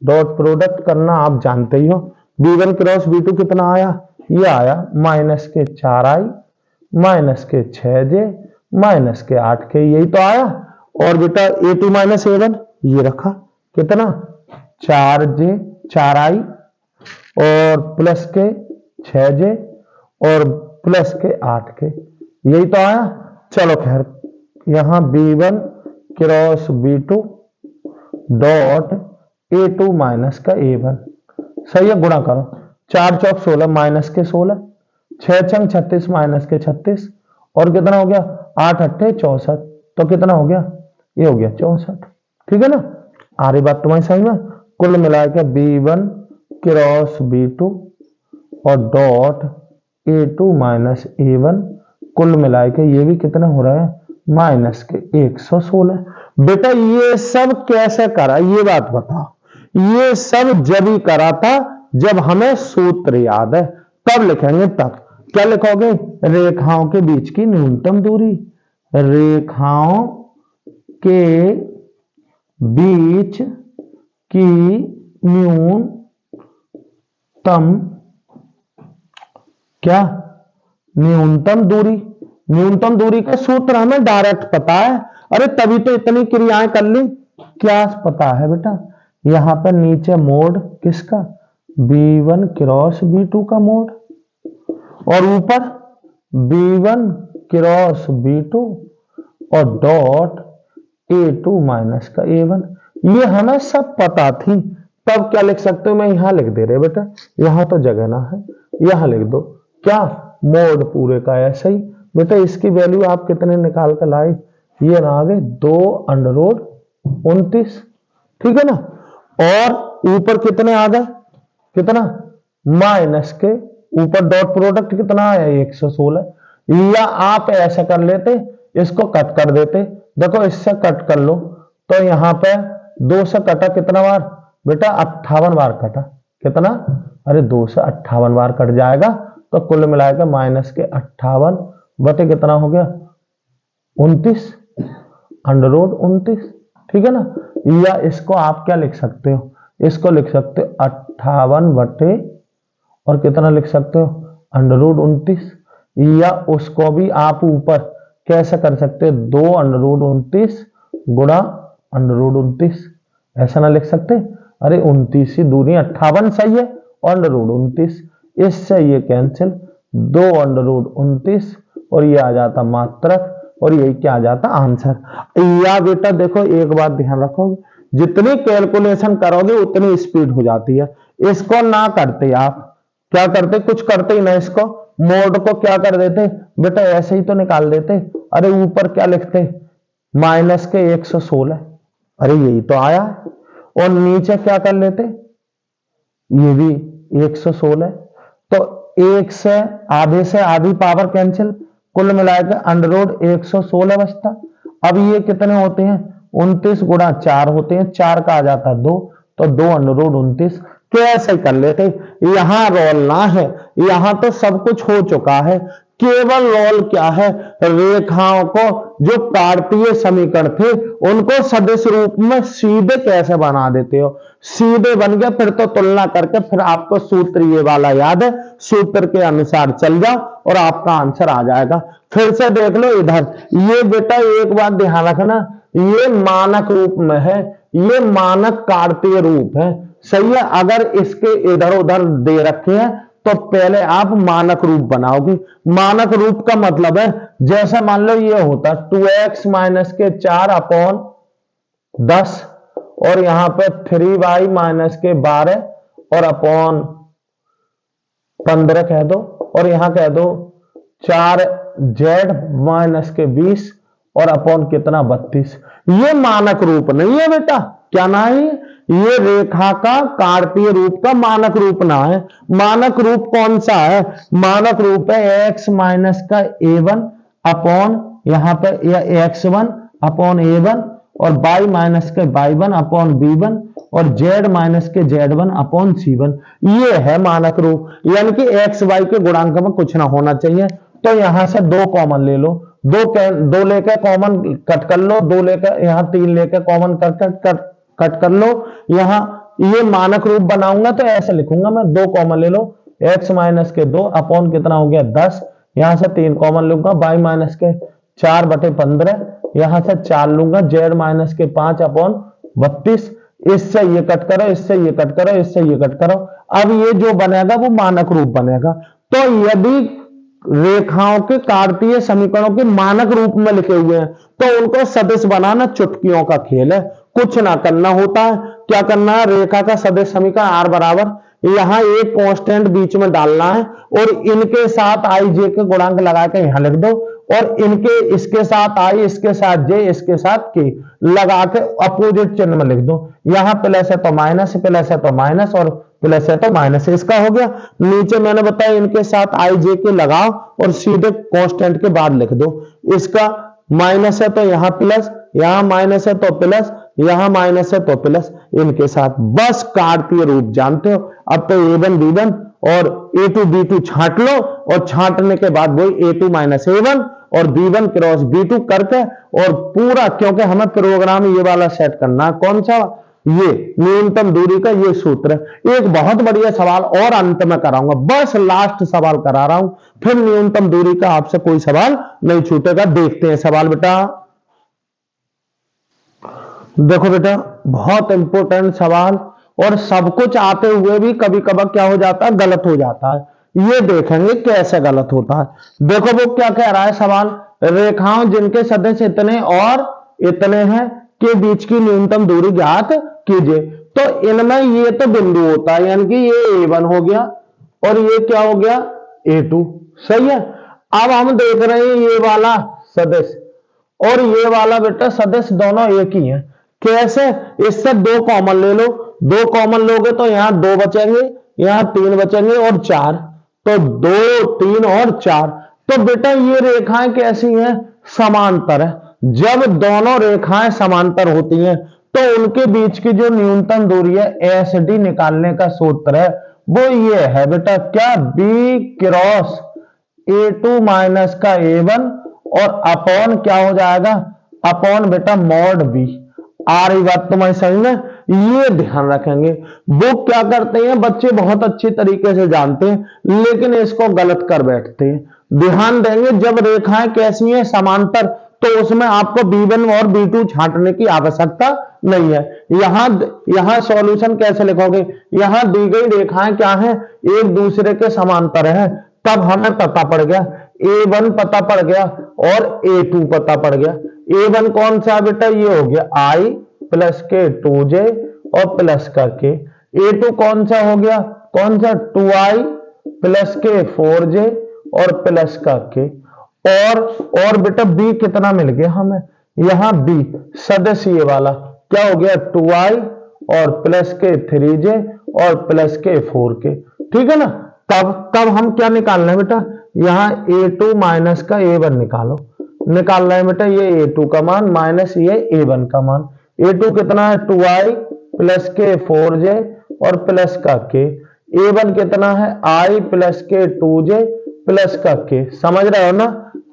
डॉट प्रोडक्ट करना आप जानते ही हो। B1 क्रॉस B2 कितना आया? ये आया माइनस के 4I माइनस के 6J माइनस के 8K, यही तो आया। और बेटा A2 माइनस A1 ये रखा, कितना? 4I और प्लस के 6J और प्लस के 8K, यही तो आया। चलो खैर, यहां B1 cross B2 dot A2 minus का A1, सही है, गुणा करो, 4 चौक 16 माइनस के 16, 6 छंग 36 माइनस के 36, और कितना हो गया 8 अट्ठे 64, तो कितना हो गया, ये हो गया 64। ठीक है ना, आ रही बात तुम्हारी सही में। कुल मिला के B1 क्रॉस B2 और डॉट A2 माइनस A1, कुल मिला के ये भी कितना हो रहा है माइनस के 116। बेटा ये सब कैसे करा, ये बात बताओ। ये सब जब ही करा था जब हमें सूत्र याद है, तब लिखेंगे। तब क्या लिखोगे, रेखाओं के बीच की न्यूनतम दूरी, रेखाओं के बीच की न्यूनतम, क्या, न्यूनतम दूरी। न्यूनतम दूरी का सूत्र हमें डायरेक्ट पता है, अरे तभी तो इतनी क्रियाएं कर ली। क्या पता है बेटा, यहां पर नीचे मोड किसका, B1 क्रॉस B2 का मोड, और ऊपर B1 क्रॉस B2 और डॉट A2 माइनस का A1। ये हमें सब पता थी। तब क्या लिख सकते हो, मैं यहां लिख दे रहे बेटा, यहां तो जगह ना है, यहां लिख दो क्या, मोड पूरे का ऐसे ही। बेटा इसकी वैल्यू आप कितने निकाल कर लाए, ये ना आगे 2√29, ठीक है ना, और ऊपर कितने आ गए, कितना, माइनस के ऊपर डॉट प्रोडक्ट कितना आया 116। या आप ऐसा कर लेते, इसको कट कर देते, देखो इससे कट कर लो, तो यहां पे 2 से कटा कितना बार बेटा, 58 बार कटा, कितना, अरे 2 से 58 बार कट जाएगा, तो कुल मिलाकर माइनस के 58 बटे कितना हो गया 29, √29, ठीक है ना। या इसको आप क्या लिख सकते हो, इसको लिख सकते हो 58 बटे और कितना लिख सकते हो √29, या उसको भी आप ऊपर कैसे कर सकते हो, 2√29 गुणा √29, ऐसा ना लिख सकते, अरे 29 ही दूनी 58 सही है, और √29, इससे ये कैंसिल, 2√29 और ये आ जाता मात्रक, और यही क्या आ जाता आंसर। या बेटा देखो एक बात ध्यान रखोगे, जितनी कैलकुलेशन करोगे उतनी स्पीड हो जाती है। इसको ना करते आप, क्या करते, कुछ करते ही ना, इसको मोड को क्या कर देते बेटा, ऐसे ही तो निकाल देते, अरे ऊपर क्या लिखते, माइनस के 116, अरे यही तो आया, और नीचे क्या कर लेते, ये भी 116, तो एक से आधी पावर कैंसिल, कुल मिलाकर √116 बचता। अब ये कितने होते हैं, 29 गुणा 4 होते हैं, 4 का आ जाता 2, तो 2√29, कैसे कर लेते, यहां रोल ना है, यहां तो सब कुछ हो चुका है, केवल रोल क्या है, रेखाओं को जो कार्तीय समीकरण थे उनको सदिश रूप में सीधे कैसे बना देते हो, सीधे बन गया, फिर तो तुलना करके फिर आपको सूत्र ये वाला याद है, सूत्र के अनुसार चल जाओ और आपका आंसर आ जाएगा। फिर से देख लो इधर, ये बेटा एक बात ध्यान रखना, ये मानक रूप में है, ये मानक कार्तीय रूप है, सही है। अगर इसके इधर उधर दे रखे हैं तो पहले आप मानक रूप बनाओगे। मानक रूप का मतलब है, जैसा मान लो ये होता 2x माइनस के 4 अपॉन 10, और यहां पे 3y माइनस के 12 और अपॉन 15 कह दो, और यहां कह दो 4z माइनस के 20 और अपॉन कितना 32। ये मानक रूप नहीं है बेटा, क्या ना है, ये रेखा का कार्तीय रूप का मानक रूप ना है। मानक रूप कौन सा है, मानक रूप है x माइनस का a1 अपॉन यहां पर x1 अपॉन a1 और y माइनस के y1 अपॉन b1 और z माइनस के z1 अपॉन c1, ये है मानक रूप। यानी कि x y के गुणांक में कुछ ना होना चाहिए। तो यहां से 2 कॉमन ले लो, 2 लेकर कॉमन कट कर लो, 2 लेकर यहां 3 लेकर कॉमन कट कर लो। यहां ये मानक रूप बनाऊंगा तो ऐसे लिखूंगा मैं, 2 कॉमन ले लो, x माइनस के 2 अपॉन कितना हो गया 10, यहां से 3 कॉमन लूंगा, y माइनस के 4 बटे 15, यहां से 4 लूंगा, z माइनस के 5 अपॉन 32, इससे ये कट करो, इससे ये कट करो, इससे ये कट करो। अब ये जो बनेगा वो मानक रूप बनेगा। तो यदि रेखाओं के कार्तीय समीकरणों के मानक रूप में लिखे हुए हैं, तो उनको सदिश बनाना चुटकियों का खेल है, कुछ ना करना होता है। क्या करना है, रेखा का सदिश समीकरण आर बराबर, यहां एक कांस्टेंट बीच में डालना है और इनके साथ आई जे के गुणांक लगा के यहां लिख दो, और इनके इसके साथ आई, इसके साथ जे, इसके साथ के लगा के अपोजिट चिन्ह में लिख दो। यहां प्लस है तो माइनस, प्लस है तो माइनस, और प्लस है तो माइनस, इसका हो गया। नीचे मैंने बताया इनके साथ आई जे के लगाओ और सीधे कांस्टेंट के बाद लिख दो। इसका माइनस है तो यहां प्लस, यहां माइनस है तो प्लस, यहां माइनस है तो प्लस, इनके साथ बस कार्तीय रूप जानते हो। अब तो a1 b1 और a2 b2 छांट लो, और छांटने के बाद वही a2 माइनस a1 और b1 क्रॉस b2 करके, और पूरा, क्योंकि हमें प्रोग्राम ये वाला सेट करना है, कौन सा, ये न्यूनतम दूरी का ये सूत्र है। एक बहुत बढ़िया सवाल और अंत में कराऊंगा, बस लास्ट सवाल करा रहा हूं, फिर न्यूनतम दूरी का आपसे कोई सवाल नहीं छूटेगा। देखते हैं सवाल बेटा। देखो बेटा, बहुत इंपॉर्टेंट सवाल, और सब कुछ आते हुए भी कभी कभार क्या हो जाता है, गलत हो जाता है। ये देखेंगे कैसे गलत होता है। देखो वो क्या कह रहा है सवाल, रेखाओं जिनके सदिश इतने और इतने हैं के बीच की न्यूनतम दूरी ज्ञात कीजिए। तो इनमें ये तो बिंदु होता है, यानी कि ये a1 हो गया और ये क्या हो गया, a2, सही है। अब हम देख रहे हैं ये वाला सदिश और ये वाला बेटा सदिश दोनों एक ही है। कैसे, इससे दो कॉमन ले लो, दो कॉमन लोगे तो यहां दो बचेंगे, यहां तीन बचेंगे और चार, तो दो, तीन और चार। तो बेटा ये रेखाएं कैसी हैं, समांतर है। जब दोनों रेखाएं समांतर होती हैं तो उनके बीच की जो न्यूनतम दूरी है एस डी निकालने का सूत्र है वो ये है बेटा, क्या, बी क्रॉस a2 माइनस का a1 और अपॉन क्या हो जाएगा, अपॉन बेटा मॉड बी। आ रही बात तुम्हारी समझ में, ये ध्यान रखेंगे। वो क्या करते हैं बच्चे बहुत अच्छी तरीके से जानते हैं, लेकिन इसको गलत कर बैठते हैं। ध्यान देंगे, जब रेखाएं कैसी हैं, समांतर, तो उसमें आपको b1 और b2 छांटने की आवश्यकता नहीं है। यहां सॉल्यूशन कैसे लिखोगे, यहां दी गई रेखाएं क्या हैं, एक दूसरे के समांतर है। तब हमें पता पड़ गया, a1 पता पड़ गया और a2 पता पड़ गया। a1 कौन सा बेटा, ये हो गया i प्लस के 2j और प्लस का k। a2 कौन सा हो गया, कौन सा, 2i प्लस के 4j और प्लस का k। और बेटा b कितना मिल गया हमें, यहां b सदिश ये वाला क्या हो गया, 2i और प्लस के 3j और प्लस के 4k, ठीक है ना। तब हम क्या निकालना है बेटा, यहां a2 माइनस का a1 निकालना है बेटा, ये a2 का मान माइनस ये a1 का मान। a2 कितना है, 2i प्लस के 4j और प्लस का k। a1 कितना है, i प्लस के 2j प्लस का k। समझ रहे हो ना,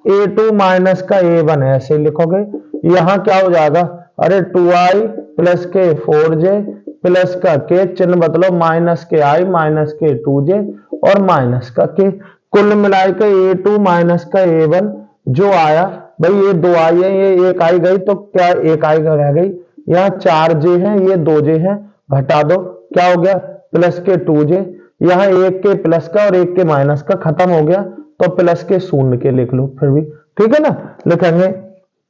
a2 माइनस का a1 ऐसे लिखोगे, यहां क्या हो जाएगा, अरे 2i प्लस के 4j प्लस का k, चिन्ह बदलो, माइनस के i माइनस के 2j और माइनस का k। कुल मिलाकर a2 माइनस का a1 जो आया, भाई ये 2i है, ये एक आई गई, तो क्या एक आई रह गई, यहाँ 4j है, ये 2j है, घटा दो, क्या हो गया, प्लस के 2j, यहाँ एक के प्लस का और एक के माइनस का खत्म हो गया, तो प्लस के शून्य के लिख लो फिर भी, ठीक है ना, लिखेंगे,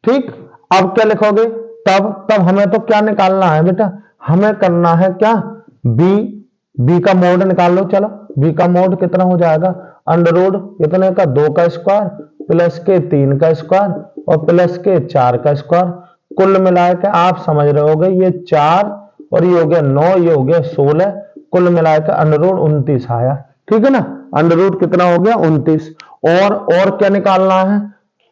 ठीक। अब क्या लिखोगे, तब हमें तो क्या निकालना है बेटा, हमें करना है क्या, बी का मोड निकाल लो। चलो बी का मोड कितना हो जाएगा, अंडर रूट कितने का, 2 का स्क्वायर प्लस के 3 का स्क्वायर और प्लस के 4 का स्क्वायर। कुल मिलाकर आप समझ रहे होगे, ये 4 और ये हो गया 9, ये हो गया 16, कुल मिलाकर अंडर रूट 29 आया, ठीक है ना। अंडर रूट कितना हो गया, 29। और क्या निकालना है,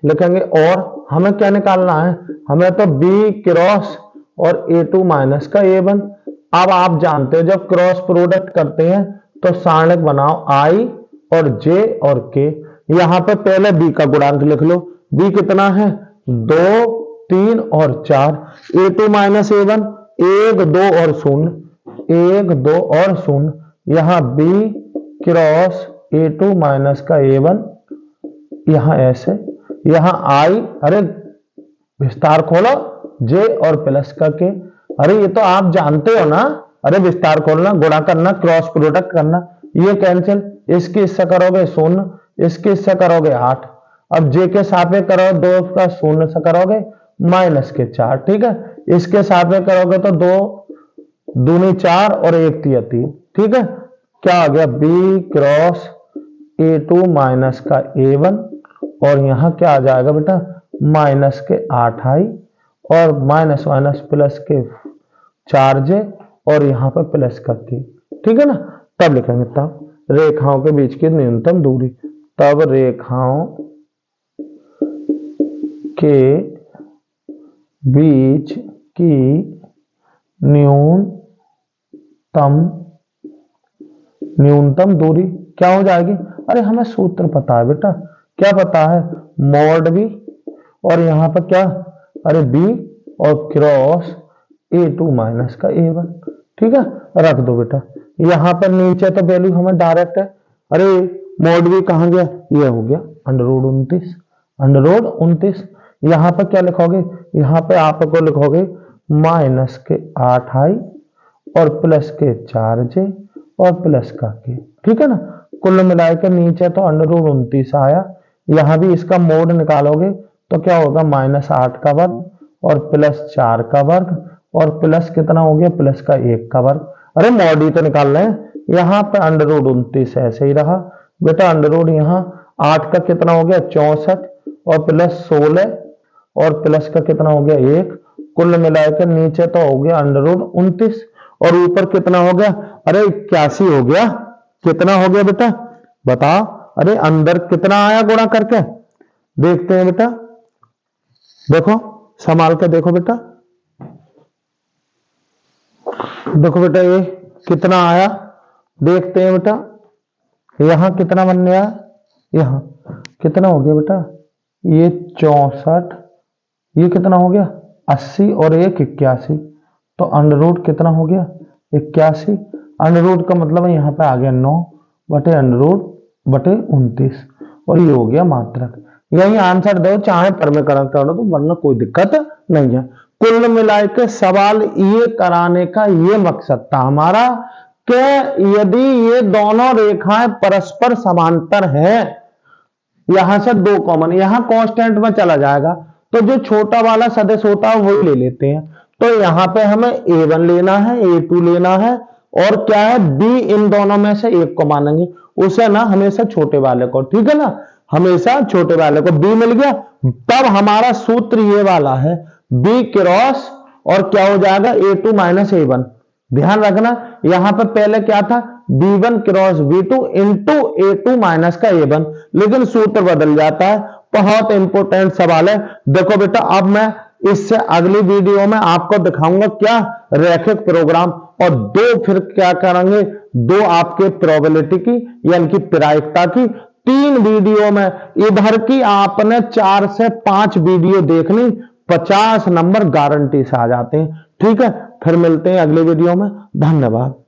लिखेंगे, और हमें क्या निकालना है, हमें तो बी क्रॉस और a2 माइनस का a1। अब आप जानते हो जब क्रॉस प्रोडक्ट करते हैं तो सारणिक बनाओ i और j और k। यहां पे पहले b का गुणांक लिख लो, b कितना है, 2, 3 और 4, a2 माइनस a1 1, 2 और 0, 1, 2 और 0, यहां b क्रॉस a2 माइनस का a1, यहां ऐसे, यहां i, अरे विस्तार खोलो, j और प्लस का k। अरे ये तो आप जानते हो ना, अरे विस्तार खोलना, गुणा करना, क्रॉस प्रोडक्ट करना, ये कैंसिल, इसकी इससे करोगे 0, इसके इससे करोगे 8, अब जे के सापेक्ष करोगे 2 का 0 से करोगे -4, ठीक है। इसके सापेक्ष करोगे तो 2 दूनी 4 और 1 तिया 3, ठीक है। क्या आ गया b क्रॉस a2 माइनस का a1, और यहां क्या आ जाएगा बेटा -8i और माइनस माइनस प्लस के 4j और यहां पर प्लस का k, ठीक है ना। तब लिखेंगे तब रेखाओं के बीच की न्यूनतम दूरी, तब रेखाओं के बीच की न्यूनतम दूरी क्या हो जाएगी। अरे हमें सूत्र पता है बेटा, क्या पता है, मॉड b और यहां पर क्या, अरे b और क्रॉस a2 माइनस का a1, ठीक है। रख दो बेटा, यहां पर नीचे तो वैल्यू हमें डायरेक्ट है। अरे मॉड b कहां गया, ये हो गया √29, यहां पर क्या लिखोगे, यहां पे आपको लिखोगे -8i और प्लस के 4j और प्लस का k, ठीक है ना। कुल मिलाकर नीचे तो √29 आया, यहां भी इसका मोड निकालोगे तो क्या होगा -8 का वर्ग और प्लस 4 का वर्ग और प्लस कितना हो गया, प्लस का 1 का वर्ग। अरे मॉड ही तो निकाल रहे हैं, यहाँ पे √29 ऐसे ही रहा बेटा, अंडर यहाँ 8 का कितना हो गया 64 और प्लस 16 और प्लस का कितना हो गया 1, कुल मिलाकर नीचे तो हो गया √29 और ऊपर कितना हो गया, अरे 81 हो गया। कितना हो गया बेटा बताओ, अरे अंदर कितना आया गुणा करके, देखते हैं बेटा, देखो संभाल के देखो बेटा, देखो बेटा ये कितना आया, देखते हैं बेटा, यहां कितना बनने आया, यहां कितना हो गया बेटा, ये 64, ये कितना हो गया 80 और 1 81, तो अंडर रूट कितना हो गया 81, अंडर रूट का मतलब है यहां पे आ गया 9 बटे अंडर रूट बटे 29 और ये हो गया मात्रक। यही आंसर दो, चाहे परमीकरण करो तो, वरना कोई दिक्कत नहीं है। कुल मिलाकर सवाल ये कराने का ये मकसद था हमारा कि यदि ये दोनों रेखाएं परस्पर समांतर हैं, यहां से 2 कॉमन, यहां कांस्टेंट में चला जाएगा तो जो छोटा वाला सदिश होता है वही ले लेते हैं। तो यहां पे हमें a1 लेना है, a2 लेना है और क्या है b, इन दोनों में से एक को मानेंगे, उसे ना हमेशा छोटे वाले को, ठीक है ना, हमेशा छोटे वाले को b मिल गया। तब हमारा सूत्र ये वाला है b क्रॉस और क्या हो जाएगा a2 माइनस a1। ध्यान रखना यहां पर पहले क्या था b1 cross b2 into a2 minus का a1, लेकिन सूत्र बदल जाता है। बहुत इंपॉर्टेंट सवाल है। देखो बेटा अब मैं इससे अगली वीडियो में आपको दिखाऊंगा क्या रैखिक प्रोग्राम, और 2 फिर क्या करेंगे, 2 आपके प्रोबेबिलिटी की यानी कि प्रायिकता की। 3 वीडियो में इधर की आपने 4 से 5 वीडियो देखनी, 50 नंबर गारंटी से आ जाते हैं, ठीक है। फिर मिलते हैं अगले वीडियो में, धन्यवाद।